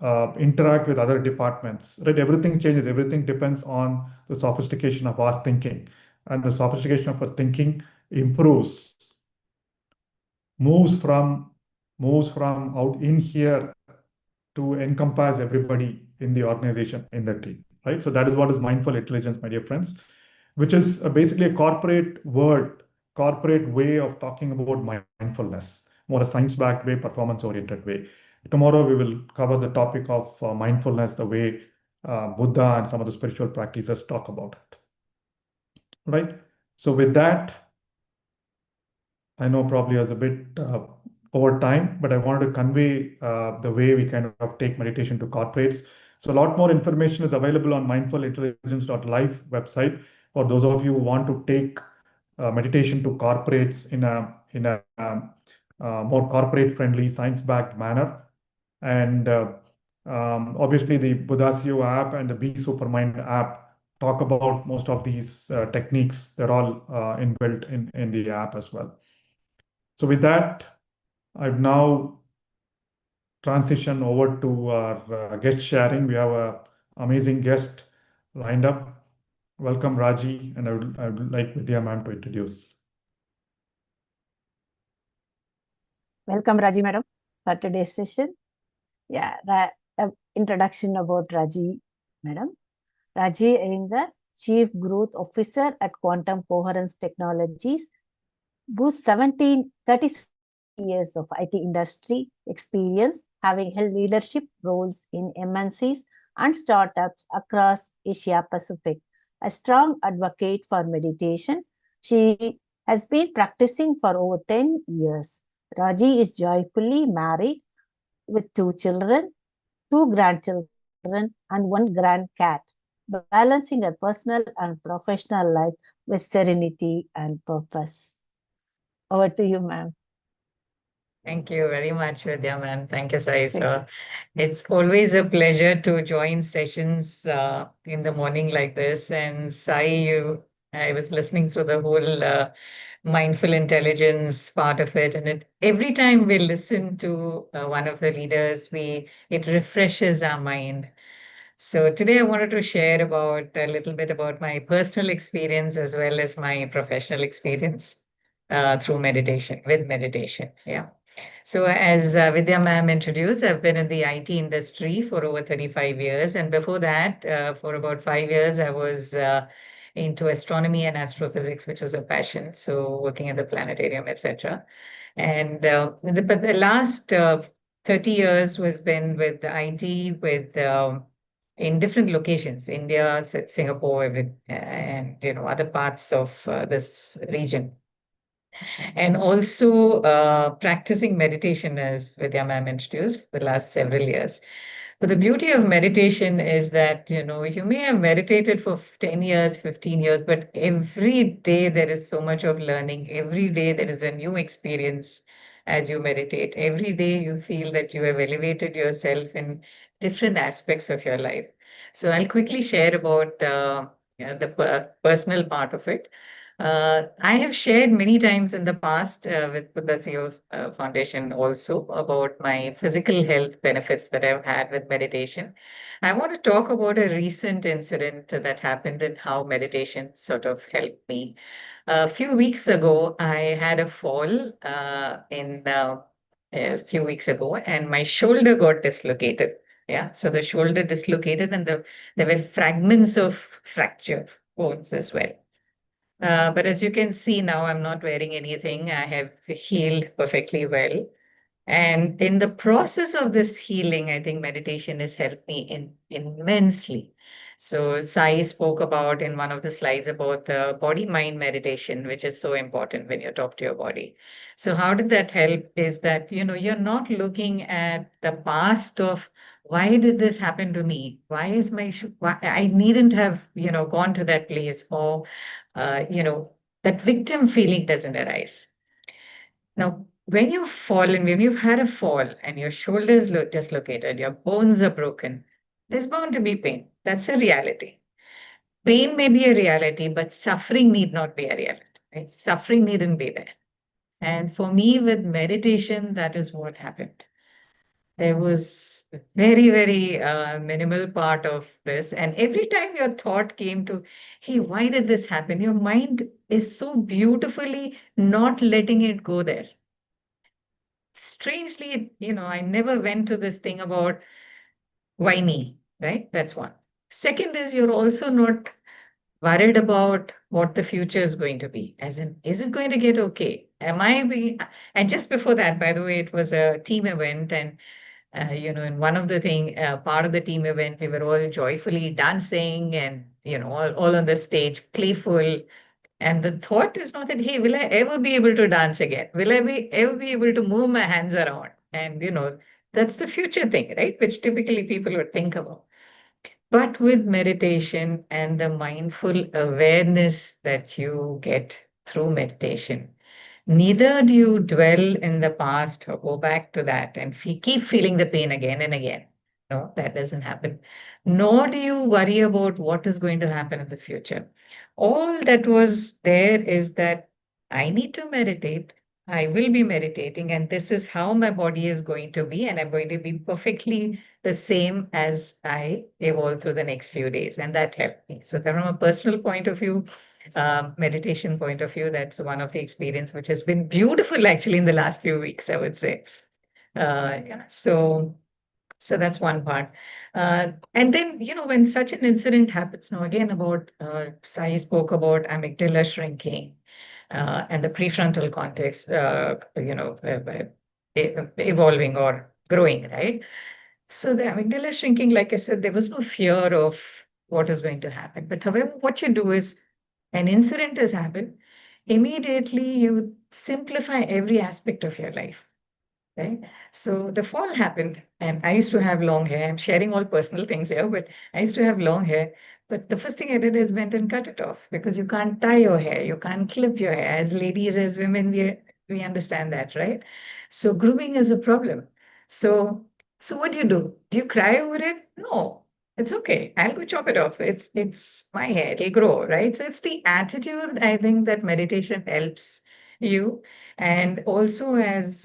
interact with other departments, right? Everything changes. Everything depends on the sophistication of our thinking, and the sophistication of our thinking improves, moves from out in here to encompass everybody in the organization, in the team, right? So that is what is mindful intelligence, my dear friends, which is basically a corporate word, corporate way of talking about mindfulness, more a science-backed way, performance-oriented way. Tomorrow we will cover the topic of mindfulness, the way Buddha and some of the spiritual practices talk about it, right? So with that, I know probably I was a bit over time, but I wanted to convey the way we kind of take meditation to corporates. So a lot more information is available on mindfulintelligence.live website for those of you who want to take meditation to corporates in a more corporate friendly, science-backed manner. And obviously the Buddhasio app and the Be Supermind app talk about most of these techniques. They're all inbuilt in the app as well. So with that, I've now transitioned over to our guest sharing. We have an amazing guest lined up. Welcome, Raji, and I would like Vidya ma'am to introduce. Welcome, Raji madam, for today's session. Yeah, introduction about Raji madam. Raji is the Chief Growth Officer at Quantum Coherence Technologies, whose 36 years of IT industry experience, having held leadership roles in MNCs and startups across Asia Pacific. A strong advocate for meditation, she has been practicing for over 10 years. Raji is joyfully married with 2 children, 2 grandchildren, and 1 grandcat, balancing her personal and professional life with serenity and purpose. Over to you, ma'am. Thank you very much, Vidya, ma'am. Thank you, Sai. Thank So it's always a pleasure to join sessions in the morning like this. And Sai, I was listening through the whole mindful intelligence part of it, and every time we listen to one of the leaders, it refreshes our mind. So today I wanted to share about a little bit about my personal experience as well as my professional experience through meditation, with meditation. Yeah. So as Vidya ma'am introduced, I've been in the IT industry for over 35 years. And before that, for about 5 years, I was into astronomy and astrophysics, which was a passion. So working at the planetarium, etc. And but the last 30 years was been with the IT, with in different locations, India, Singapore, and other parts of this region. And also practicing meditation, as Vidya ma'am introduced, for the last several years. But the beauty of meditation is that, you may have meditated for 10 years, 15 years, but every day there is so much of learning. Every day there is a new experience as you meditate. Every day you feel that you have elevated yourself in different aspects of your life. So I'll quickly share about the personal part of it. I have shared many times in the past with the CEO Foundation also about my physical health benefits that I've had with meditation. I want to talk about a recent incident that happened and how meditation sort of helped me. A few weeks ago, I had a fall a few weeks ago, and my shoulder got dislocated. Yeah, so the shoulder dislocated, and there were fragments of fracture bones as well. But as you can see now, I'm not wearing anything. I have healed perfectly well. And in the process of this healing, I think meditation has helped me immensely. So Sai spoke about in one of the slides about the body-mind meditation, which is so important when you talk to your body. So how did that help is that, you're not looking at the past of why did this happen to me? Why is why I needn't have, gone to that place, or, that victim feeling doesn't arise. Now, when you've fallen, when you've had a fall and your shoulder is dislocated, your bones are broken, there's bound to be pain. That's a reality. Pain may be a reality, but suffering need not be a reality. Right? Suffering needn't be there. And for me, with meditation, that is what happened. There was very, very minimal part of this. And every time your thought came to, hey, why did this happen? Your mind is so beautifully not letting it go there. Strangely, I never went to this thing about why me, right? That's one. Second is you're also not worried about what the future is going to be. As in, is it going to get okay? Am I being, and just before that, by the way, it was a team event, and in one of the part of the team event, we were all joyfully dancing and, all on the stage, playful. And the thought is not that, hey, will I ever be able to dance again? Will I ever be able to move my hands around? And, that's the future thing, right? Which typically people would think about. But with meditation and the mindful awareness that you get through meditation, neither do you dwell in the past or go back to that and keep feeling the pain again and again. No, that doesn't happen. Nor do you worry about what is going to happen in the future. All that was there is that I need to meditate. I will be meditating, and this is how my body is going to be, and I'm going to be perfectly the same as I evolve through the next few days. And that helped me. So, from a personal point of view, meditation point of view, that's one of the experience which has been beautiful actually in the last few weeks, I would say. Yeah, so that's one part. And then, when such an incident happens, now again about Sai spoke about amygdala shrinking and the prefrontal cortex, evolving or growing, right? So the amygdala shrinking, like I said, there was no fear of what is going to happen. But however, what you do is an incident has happened, immediately you simplify every aspect of your life. Right? So the fall happened, and I used to have long hair. I'm sharing all personal things here, but I used to have long hair. But the first thing I did is went and cut it off because you can't tie your hair, you can't clip your hair. As ladies, as women, we understand that, right? So grooming is a problem. So what do you do? Do you cry over it? No, it's okay. I'll go chop it off. It's my hair. It'll grow, right? So it's the attitude I think that meditation helps you, and also as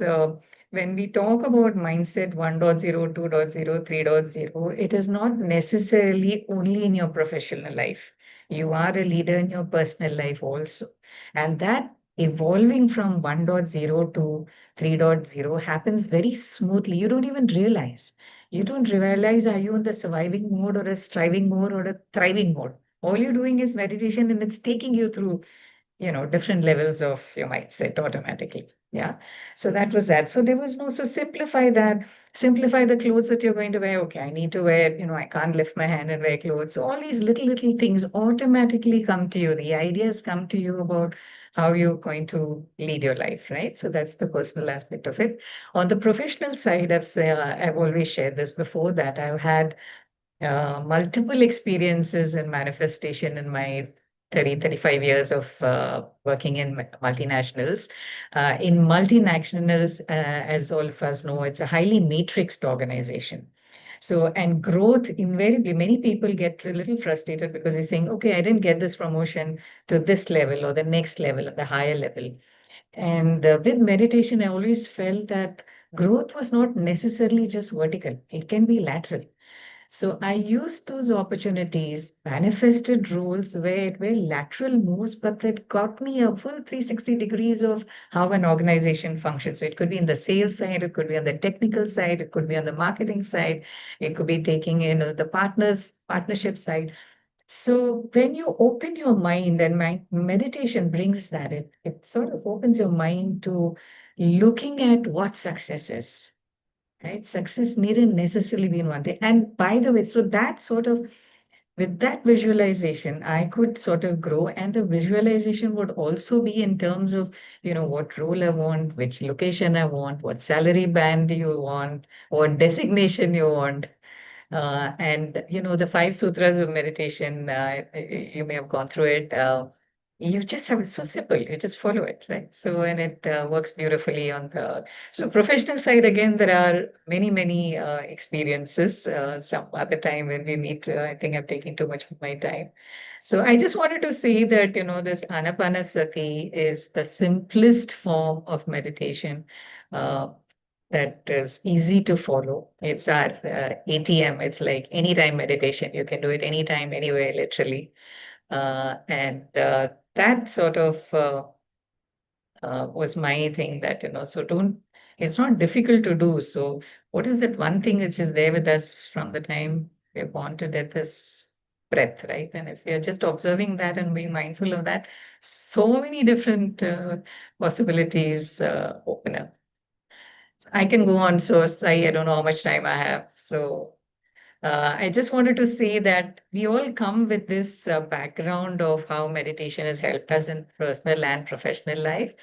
when we talk about mindset 1.0, 2.0, 3.0, it is not necessarily only in your professional life. You are a leader in your personal life also. And that evolving from 1.0 to 3.0 happens very smoothly. You don't even realize. You don't realize, are you in the surviving mode or a striving mode or a thriving mode? All you're doing is meditation, and it's taking you through different levels of your mindset automatically. Yeah. So that was that. So there was no, so simplify that, simplify the clothes that you're going to wear. Okay, I need to wear, I can't lift my hand and wear clothes. So all these little things automatically come to you. The ideas come to you about how you're going to lead your life, right? So that's the personal aspect of it. On the professional side, I've always shared this before, that I've had multiple experiences in manifestation in my 35 years of working in multinationals. In multinationals, as all of us know, it's a highly matrixed organization. So, and growth, invariably, many people get a little frustrated because they're saying, okay, I didn't get this promotion to this level or the next level, or the higher level. And with meditation, I always felt that growth was not necessarily just vertical, it can be lateral. So I used those opportunities, manifested roles where it were lateral moves, but that got me a full 360 degrees of how an organization functions. So it could be in the sales side, it could be on the technical side, it could be on the marketing side, it could be taking in the partnership side. So when you open your mind, and my meditation brings that, it sort of opens your mind to looking at what success is, right? Success needn't necessarily be in one thing. And by the way, so that sort of, with that visualization, I could sort of grow. And the visualization would also be in terms of, what role I want, which location I want, what salary band you want, what designation you want. And the five sutras of meditation, you may have gone through it. You just have, it's so simple. You just follow it, right? So, and it works beautifully on the, so professional side, again, there are many experiences. Some other time when we meet, I think I'm taking too much of my time. So I just wanted to say that, this Anapanasati is the simplest form of meditation. Uh, that is easy to follow. It's our ATM. It's like anytime meditation. You can do it anytime, anywhere, literally. And that sort of was my thing that, so it's not difficult to do. So, what is that one thing which is there with us from the time we're born to death is breath, right? And if we are just observing that and being mindful of that, so many different possibilities open up. I can go on. So, I don't know how much time I have. So, I just wanted to say that we all come with this background of how meditation has helped us in personal and professional life.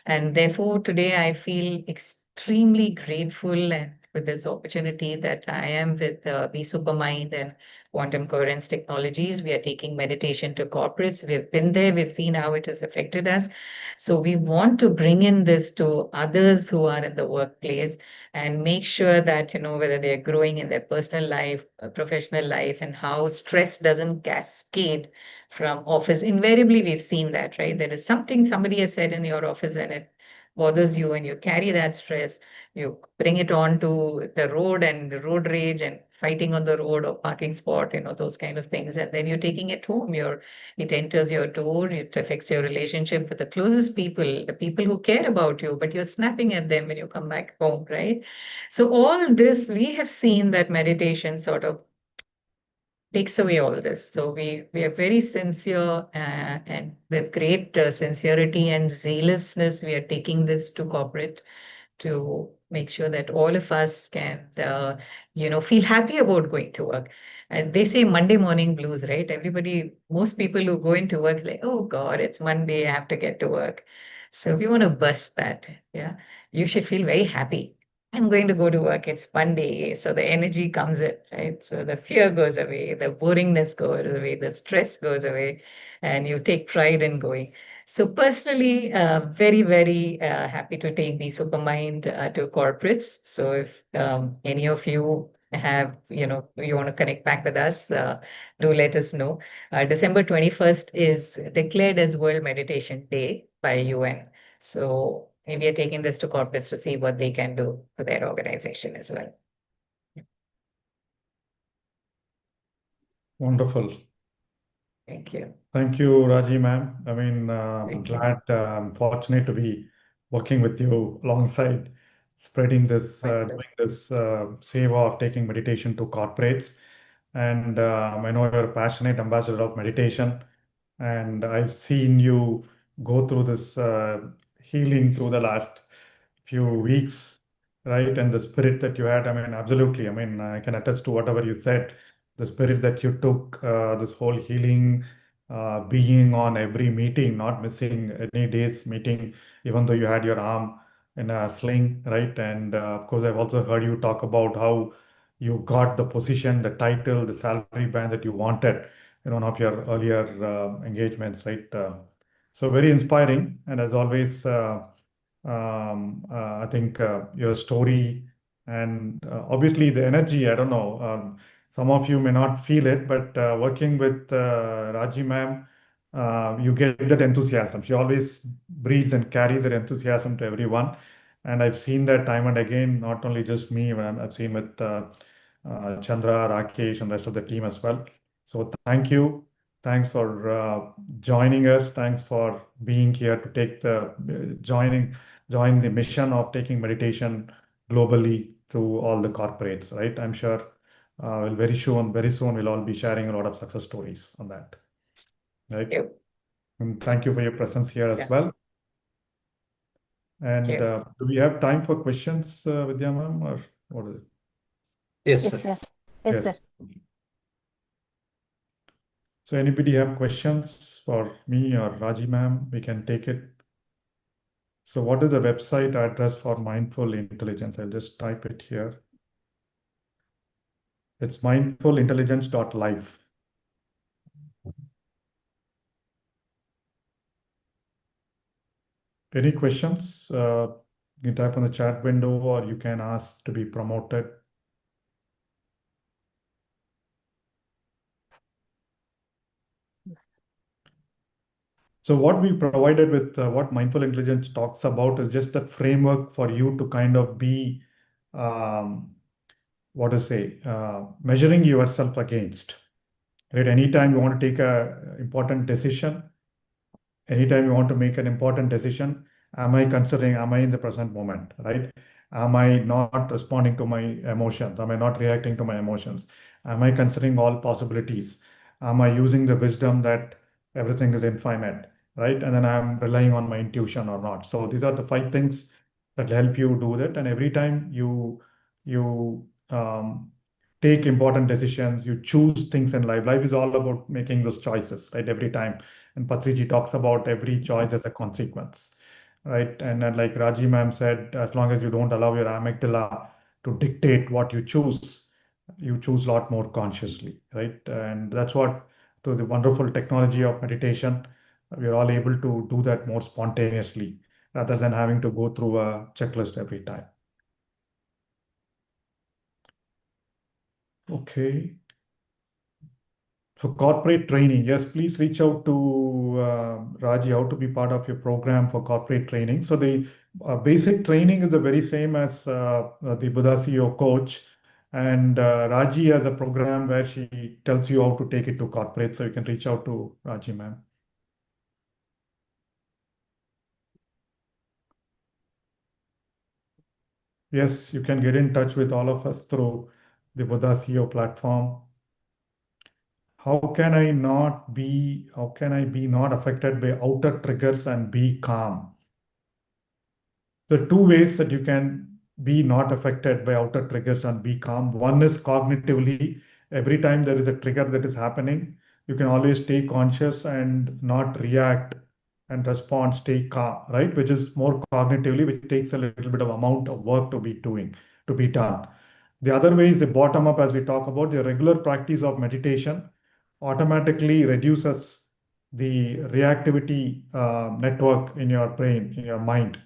And therefore, today I feel extremely grateful and with this opportunity that I am with Be Supermind and Quantum Coherence Technologies. We are taking meditation to corporates. We've been there, we've seen how it has affected us. So we want to bring in this to others who are in the workplace and make sure that, whether they're growing in their personal life, professional life, and how stress doesn't cascade from office. Invariably, we've seen that, right? There is something somebody has said in your office and it bothers you, and you carry that stress, you bring it on to the road and the road rage and fighting on the road or parking spot, those kind of things. And then you're taking it home. It enters your door, it affects your relationship with the closest people, the people who care about you, but you're snapping at them when you come back home, right? So all this, we have seen that meditation sort of takes away all this. So we are very sincere and with great sincerity and zealousness, we are taking this to corporate to make sure that all of us can, feel happy about going to work. And they say Monday morning blues, right? Most people who go into work like, oh God, it's Monday, I have to get to work. So if you want to bust that, yeah, you should feel very happy. I'm going to go to work. It's Monday. So the energy comes in, right? So the fear goes away, the boringness goes away, the stress goes away, and you take pride in going. So personally, very, very happy to take the Supermind to corporates. So if any of you have, you want to connect back with us, do let us know. December 21st is declared as World Meditation Day by UN. So maybe are taking this to corporates to see what they can do for their organization as well. Wonderful. Thank you. Thank you, Raji ma'am. I mean, Thank you. glad, fortunate to be working with you alongside spreading this, Wonderful. doing this seva of taking meditation to corporates. And I know you're a passionate ambassador of meditation, and I've seen you go through this healing through the last few weeks, right? And the spirit that you had, I mean, absolutely. I mean, I can attest to whatever you said. The spirit that you took, this whole healing, being on every meeting, not missing any day's meeting, even though you had your arm in a sling, right? And of course, I've also heard you talk about how you got the position, the title, the salary band that you wanted in one of your earlier engagements, right? So very inspiring. And as always, I think your story and obviously the energy, I don't know, some of you may not feel it, but working with Raji ma'am, you get that enthusiasm. She always breathes and carries that enthusiasm to everyone. And I've seen that time and again, not only just me, but I've seen with Chandra, Rakesh, and the rest of the team as well. So thank you. Thanks for joining us. Thanks for being here to take join the mission of taking meditation globally to all the corporates, right? I'm sure very soon we'll all be sharing a lot of success stories on that, right? Thank you. And thank you for your presence here as Yeah. well. And Thank you. do we have time for questions, Vidya ma'am, or what is it? Yes, Yes, sir. sir. Yes, sir. So anybody have questions for me or Raji ma'am? We can take it. So what is the website address for mindful intelligence? I'll just type it here. It's mindfulintelligence.life. Any questions? You can type on the chat window or you can ask to be promoted. So what we provided with what mindful intelligence talks about is just a framework for you to kind of be what to say, measuring yourself against. Right? Anytime you want to take a important decision, anytime you want to make an important decision, am I in the present moment, right? Am I not responding to my emotions? Am I not reacting to my emotions? Am I considering all possibilities? Am I using the wisdom that everything is infinite, right? And then I'm relying on my intuition or not. So these are the 5 things that help you do that. And every time you take important decisions, you choose things in life. Life is all about making those choices, right? Every time. And Patriji talks about every choice as a consequence, right? And then, like Raji ma'am said, as long as you don't allow your amygdala to dictate what you choose a lot more consciously, right? And that's what, through the wonderful technology of meditation, we're all able to do that more spontaneously rather than having to go through a checklist every time. Okay. For corporate training, yes, please reach out to Raji how to be part of your program for corporate training. So the basic training is the very same as the Buddha CEO coach, and Raji has a program where she tells you how to take it to corporate. So you can reach out to Raji, ma'am. Yes, you can get in touch with all of us through the Buddha CEO platform. How can I be not affected by outer triggers and be calm? There are 2 ways that you can be not affected by outer triggers and be calm. One is cognitively. Every time there is a trigger that is happening, you can always stay conscious and not react and respond, stay calm, right? Which is more cognitively, which takes a little bit of amount of work to be done. The other way is the bottom up, as we talk about. The regular practice of meditation automatically reduces the reactivity network in your brain, in your mind,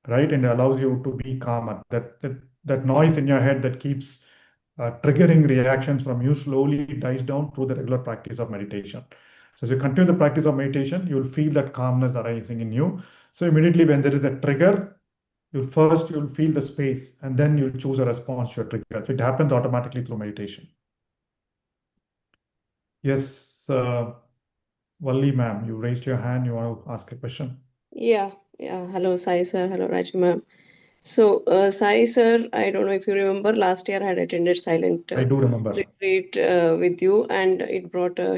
right? And allows you to be calmer. That noise in your head that keeps triggering reactions from you slowly dies down through the regular practice of meditation. So as you continue the practice of meditation, you'll feel that calmness arising in you. So immediately when there is a trigger, you'll feel the space and then you'll choose a response to your trigger. So it happens automatically through meditation. Yes, Valli ma'am, you raised your hand. You want to ask a question? Yeah. Hello, Sai sir. Hello, Raji ma'am. So, Sai sir, I don't know if you remember, last year I had attended silent I do remember. retreat with you, and it brought a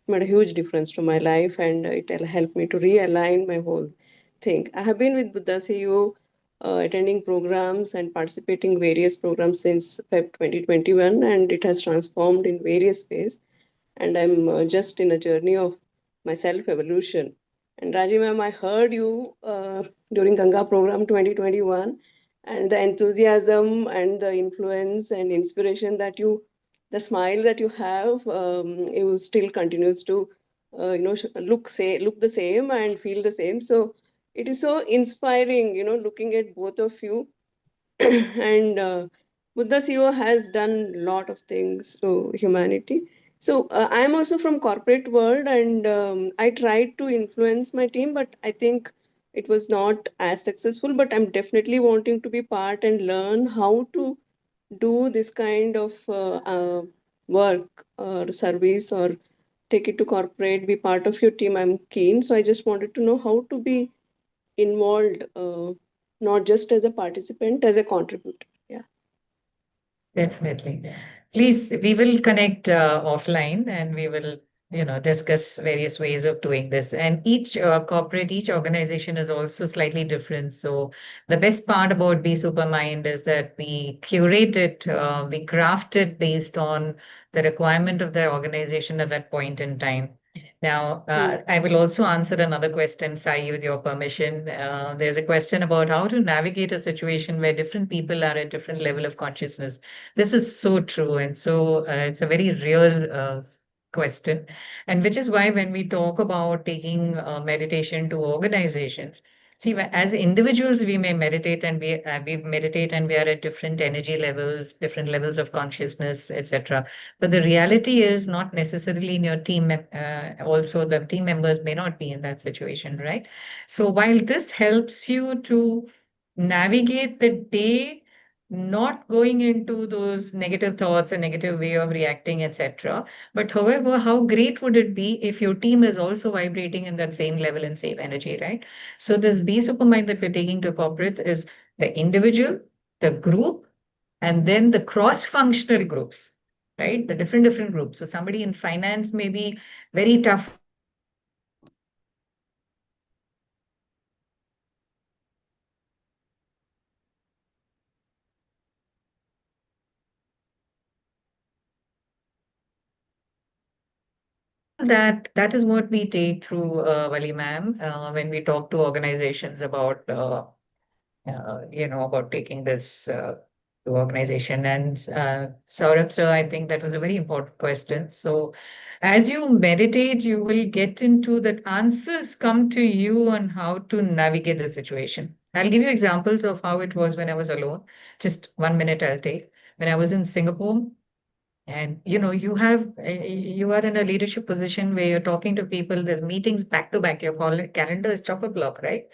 made a huge difference to my life, and it helped me to realign my whole thing. I have been with Buddha CEO, attending programs and participating various programs since Feb 2021, and it has transformed in various ways. And I'm just in a journey of my self evolution. And Raji ma'am, I heard you during Ganga program 2021, and the enthusiasm and the influence and inspiration the smile that you have, it still continues to, look the same and feel the same. So it is so inspiring, looking at both of you. And Buddha CEO has done a lot of things to humanity. So I'm also from corporate world, and I tried to influence my team, but I think it was not as successful. But I'm definitely wanting to be part and learn how to do this kind of work or service or take it to corporate, be part of your team. I'm keen. So I just wanted to know how to be involved, not just as a participant, as a contributor. Yeah. Definitely. Please, we will connect offline and we will, discuss various ways of doing this. And each corporate, each organization is also slightly different. So the best part about Be Supermind is that we curate it, we craft it based on the requirement of the organization at that point in time. Now, I will also answer another question, Sai, with your permission. There's a question about how to navigate a situation where different people are at different level of consciousness. This is so true. And so it's a very real question. And which is why when we talk about taking meditation to organizations, see, as individuals, we may meditate and we meditate and we are at different energy levels, different levels of consciousness, etc. But the reality is not necessarily in your team. Also, the team members may not be in that situation, right? So while this helps you to navigate the day not going into those negative thoughts and negative way of reacting, etc. But however, how great would it be if your team is also vibrating in that same level and same energy, right? So this Be Supermind that we're taking to corporates is the individual, the group, and then the cross-functional groups, right? The different groups. So somebody in finance may be very tough that is what we take through Vali ma'am when we talk to organizations about about taking this to organization. And Saurabh, sir, I think that was a very important question. So as you meditate, you will get into that answers come to you on how to navigate the situation. I'll give you examples of how it was when I was alone. Just 1 minute I'll take. When I was in Singapore, and you are in a leadership position where you're talking to people, there's meetings back to back, your calendar is chock-a-block, right?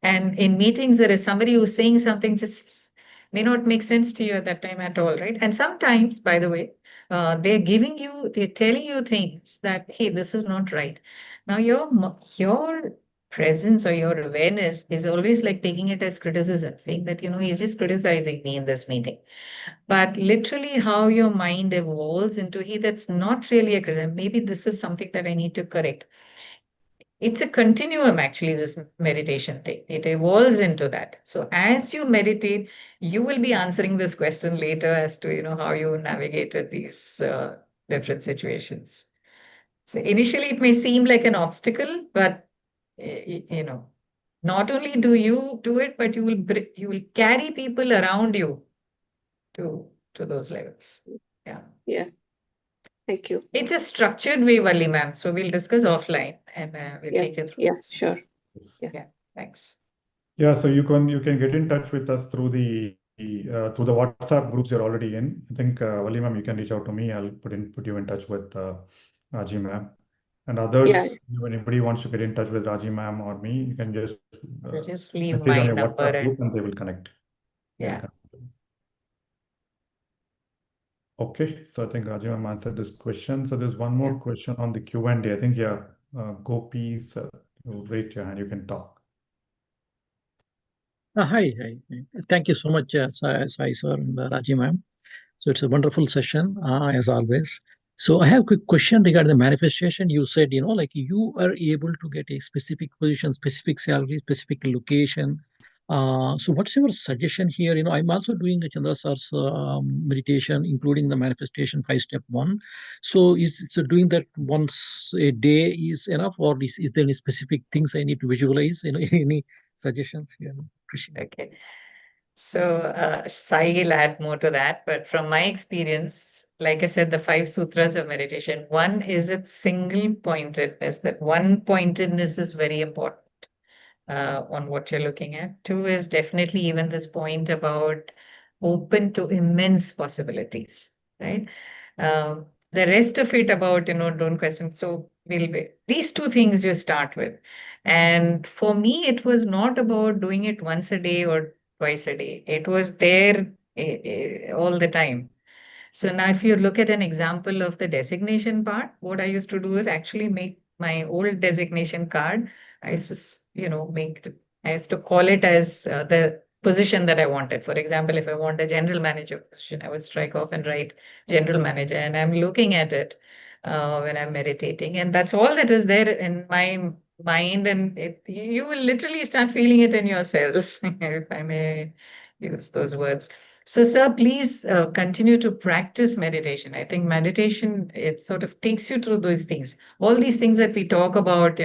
And in meetings, there is somebody who's saying something just may not make sense to you at that time at all, right? And sometimes, by the way, they're telling you things that, hey, this is not right. Now, your presence or your awareness is always like taking it as criticism, saying that, he's just criticizing me in this meeting. But literally, how your mind evolves into, hey, that's not really a criticism. Maybe this is something that I need to correct. It's a continuum, actually, this meditation thing. It evolves into that. So as you meditate, you will be answering this question later as to, how you navigated these different situations. So initially, it may seem like an obstacle, but, not only do you do it, but you will carry people around you to those levels. Yeah. Yeah. Thank you. It's a structured way, Valli ma'am. So we'll discuss offline and we'll take you through. Yeah, this. sure. Yes. Yeah. Thanks. Yeah, so you can get in touch with us through the WhatsApp groups you're already in. I think Vali ma'am, you can reach out to me. I'll put you in touch with Raji ma'am. And others, Yeah. if anybody wants to get in touch with Raji ma'am or me, you can just leave message my on your number WhatsApp group and they will connect. Yeah. Okay, so I think Raji ma'am answered this question. So there's one more question on the Q&A. I think, Gopi, sir, you raise your hand, you can talk. Hi. Thank you so much, Sai sir and Raji ma'am. So it's a wonderful session, as always. So I have a quick question regarding the manifestation. You said, like you are able to get a specific position, specific salary, specific location. So what's your suggestion here? I'm also doing a Chandra Sar's meditation, including the manifestation 5-step 1. So doing that once a day is enough, or is there any specific things I need to visualize? Any suggestions here? Appreciate it. Okay. So Sai will add more to that, but from my experience, like I said, the 5 sutras of meditation, one is its single pointedness. That one pointedness is very important on what you're looking at. 2 is definitely even this point about open to immense possibilities, right? The rest of it about, don't question. So these 2 things you start with. And for me, it was not about doing it once a day or twice a day. It was there all the time. So now if you look at an example of the designation part, what I used to do is actually make my old designation card. I used to, I used to call it as the position that I wanted. For example, if I want a general manager position, I would strike off and write general manager. And I'm looking at it when I'm meditating. And that's all that is there in my mind. And you will literally start feeling it in your cells, if I may use those words. So, sir, please continue to practice meditation. I think meditation, it sort of takes you through those things. All these things that we talk about,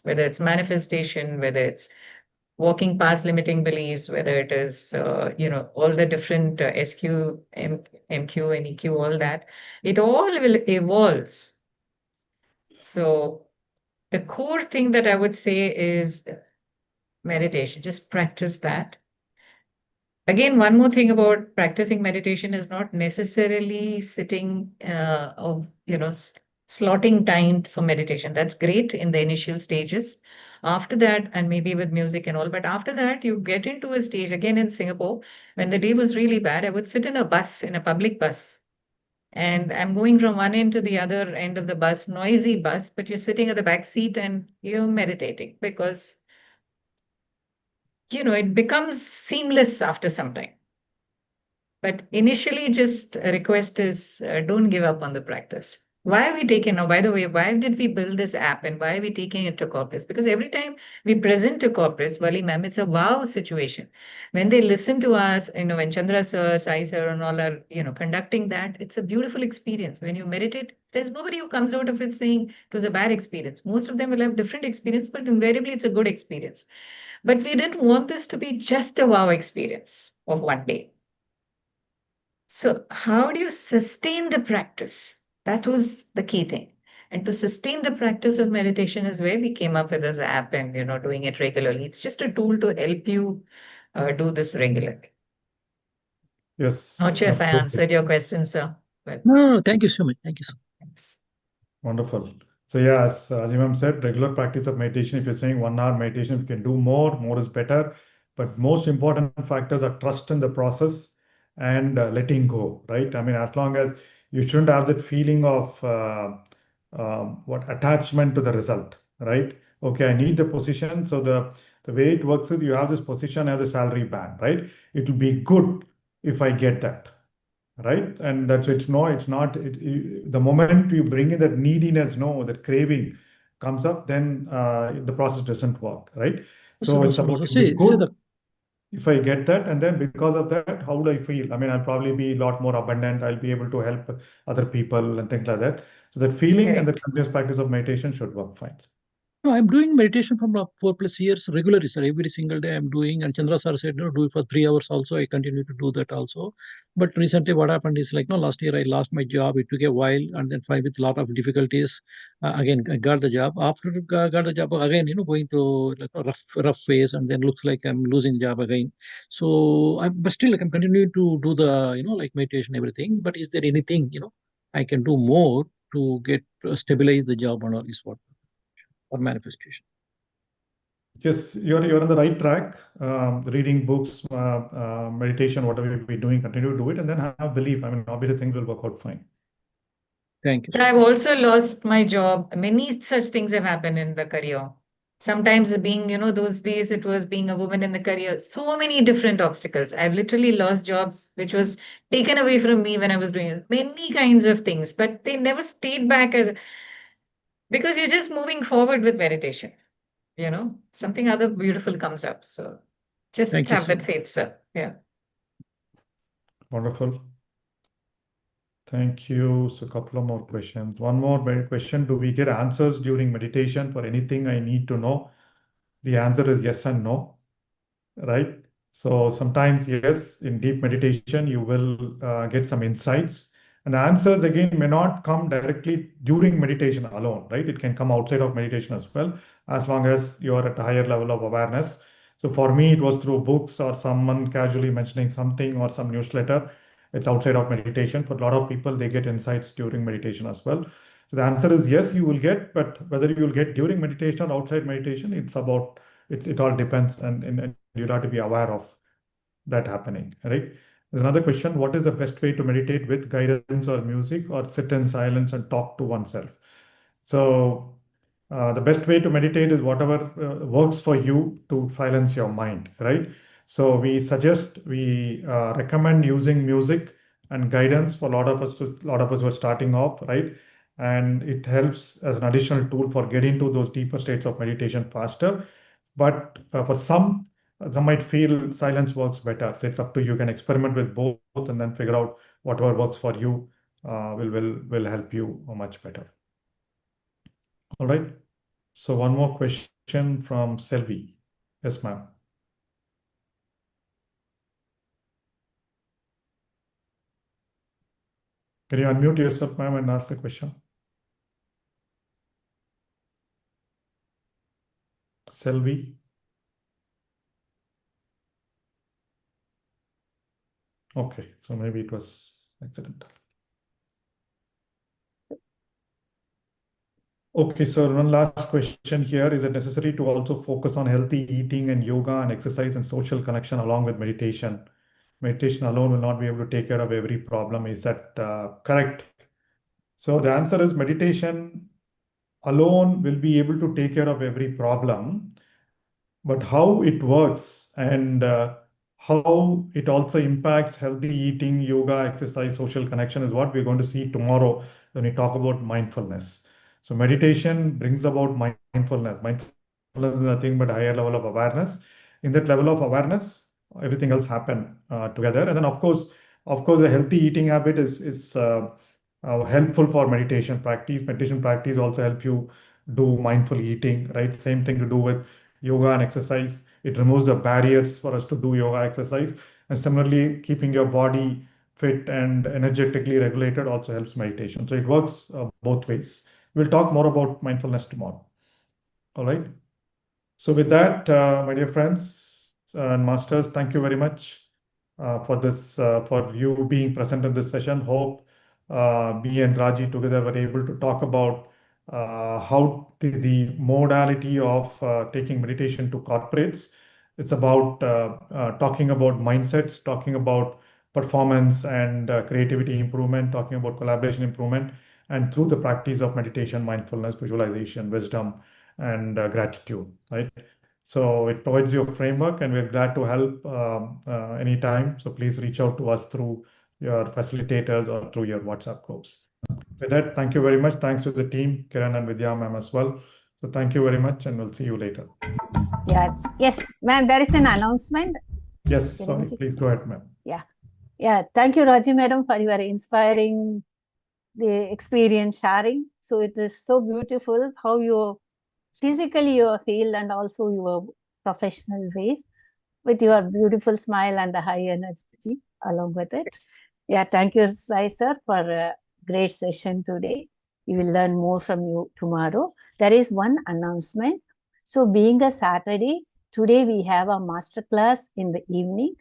whether it's manifestation, whether it's walking past limiting beliefs, whether it is, all the different SQ, MQ, and EQ, all that, it all will evolves. So the core thing that I would say is meditation. Just practice that. Again, one more thing about practicing meditation is not necessarily sitting slotting time for meditation. That's great in the initial stages. After that, and maybe with music and all, but after that, you get into a stage again in Singapore. When the day was really bad, I would sit in a bus, in a public bus, and I'm going from one end to the other end of the bus, noisy bus, but you're sitting at the back seat and you're meditating because, it becomes seamless after some time. But initially, just a request is don't give up on the practice. Why are we taking now? By the way, why did we build this app and why are we taking it to corporates? Because every time we present to corporates, Wali ma'am, it's a wow situation. When they listen to us, when Chandra sir, Sai sir, and all are, conducting that, it's a beautiful experience. When you meditate, there's nobody who comes out of it saying it was a bad experience. Most of them will have different experience, but invariably it's a good experience. But we didn't want this to be just a wow experience of one day. So, how do you sustain the practice? That was the key thing. And to sustain the practice of meditation is where we came up with this app and doing it regularly. It's just a tool to help you do this regularly. Yes, Not sure if I absolutely. answered your question, sir. But No, thank you so much. Thank you so much. thanks. Wonderful. So yeah, as Ajimam said, regular practice of meditation. If you're saying 1 hour meditation, if you can do more is better. But most important factors are trust in the process and letting go, right? I mean, as long as you shouldn't have that feeling of what attachment to the result, right? Okay, I need the position. So the way it works is you have this position as a salary band, right? It will be good if I get that, right? And that's it's not the moment you bring in that neediness, that craving comes up, then the process doesn't work, right? So it's about to be good if I get that, and then because of that, how do I feel? I mean, I'll probably be a lot more abundant. I'll be able to help other people and things like that. So that feeling and the Correct. continuous practice of meditation should work fine. No, I'm doing meditation from 4+ years regularly, sir. Every single day I'm doing, and Chandra sir said, no, do it for 3 hours also. I continue to do that also. But recently, what happened is like, no, last year I lost my job. It took a while, and then with a lot of difficulties, again, I got the job. After got the job, again, going through like a rough phase, and then looks like I'm losing the job again. So, but still, like I'm continuing to do the, like meditation, everything. But is there anything, I can do more to get stabilize the job and all is what? Or manifestation? Yes, you're on the right track. Reading books, meditation, whatever you've been doing, continue to do it, and then have belief. I mean, obviously things will work out fine. Thank you. So I've also lost my job. Many such things have happened in the career. Sometimes being, those days it was being a woman in the career, so many different obstacles. I've literally lost jobs, which was taken away from me when I was doing many kinds of things, but they never stayed back because you're just moving forward with meditation, something other beautiful comes up. So just Thank you have so that faith, sir. Yeah. Wonderful. Thank you. So a couple of more questions. One more question. Do we get answers during meditation for anything I need to know? The answer is yes and no, right? So sometimes, yes, in deep meditation, you will get some insights. And the answers, again, may not come directly during meditation alone, right? It can come outside of meditation as well, as long as you are at a higher level of awareness. So for me, it was through books or someone casually mentioning something or some newsletter. It's outside of meditation. For a lot of people, they get insights during meditation as well. So the answer is yes, you will get, but whether you will get during meditation or outside meditation, it all depends, and you'll have to be aware of that happening, right? There's another question. What is the best way to meditate with guidance or music, or sit in silence and talk to oneself? So the best way to meditate is whatever works for you to silence your mind, right? So we recommend using music and guidance for a lot of us who are starting off, right? And it helps as an additional tool for getting to those deeper states of meditation faster. But for some might feel silence works better. So it's up to you. You can experiment with both and then figure out whatever works for you will help you much better. All right. So one more question from Selvi. Yes, ma'am. Can you unmute yourself, ma'am, and ask the question? Selvi. Okay, so maybe it was accidental. Okay, so one last question here. Is it necessary to also focus on healthy eating and yoga and exercise and social connection along with meditation? Meditation alone will not be able to take care of every problem. Is that correct? So the answer is meditation alone will be able to take care of every problem, but how it works and how it also impacts healthy eating, yoga, exercise, social connection is what we're going to see tomorrow when we talk about mindfulness. So meditation brings about mindfulness. Mindfulness is nothing but a higher level of awareness. In that level of awareness, everything else happen together. And then of course, a healthy eating habit is helpful for meditation practice. Meditation practice also help you do mindful eating, right? Same thing to do with yoga and exercise. It removes the barriers for us to do yoga exercise. And similarly, keeping your body fit and energetically regulated also helps meditation. So it works both ways. We'll talk more about mindfulness tomorrow. All right. So with that, my dear friends and masters, thank you very much for this, for you being present in this session. Hope me and Raji together were able to talk about how the modality of taking meditation to corporates. It's about talking about mindsets, talking about performance and creativity improvement, talking about collaboration improvement, and through the practice of meditation, mindfulness, visualization, wisdom, and gratitude, right? So it provides you a framework, and we're glad to help anytime. So please reach out to us through your facilitators or through your WhatsApp groups. With that, thank you very much. Thanks to the team, Kiran and Vidya ma'am as well. So thank you very much, and we'll see you later. Yeah. Yes, ma'am, there is an announcement. Yes, sorry, please go ahead, ma'am. Yeah. Thank you, Raji madam, for your inspiring the experience sharing. So it is so beautiful how you physically you feel and also your professional ways with your beautiful smile and the high energy along with it. Yeah, thank you, Sai sir, for a great session today. We will learn more from you tomorrow. There is one announcement. So being a Saturday, today we have a master class in the evening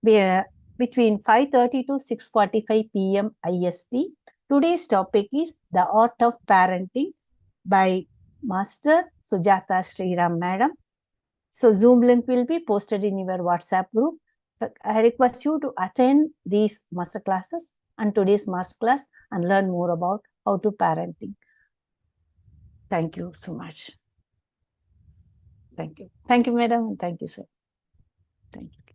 between 5:30 to 6:45 PM IST. Today's topic is The Art of Parenting by Master Sujata Sriram Madam. So Zoom link will be posted in your WhatsApp group. I request you to attend these master classes and today's master class and learn more about how to parenting. Thank you so much. Thank you. Thank you, madam. And thank you, sir. Thank you.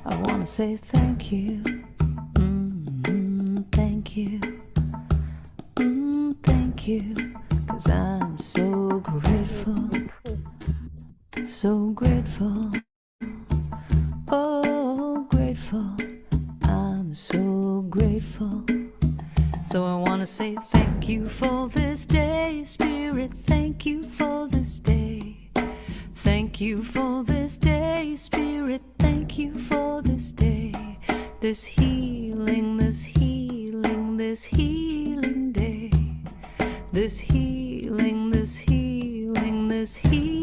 I want to say thank you. Thank you. Thank you. 'Cause I'm so grateful. So grateful. Oh, grateful. I'm so grateful. So I want to say thank you for this day, Spirit. Thank you for this day. Thank you for this day, Spirit. Thank you for this day. This healing, this healing, this healing day. This healing, this healing, this healing.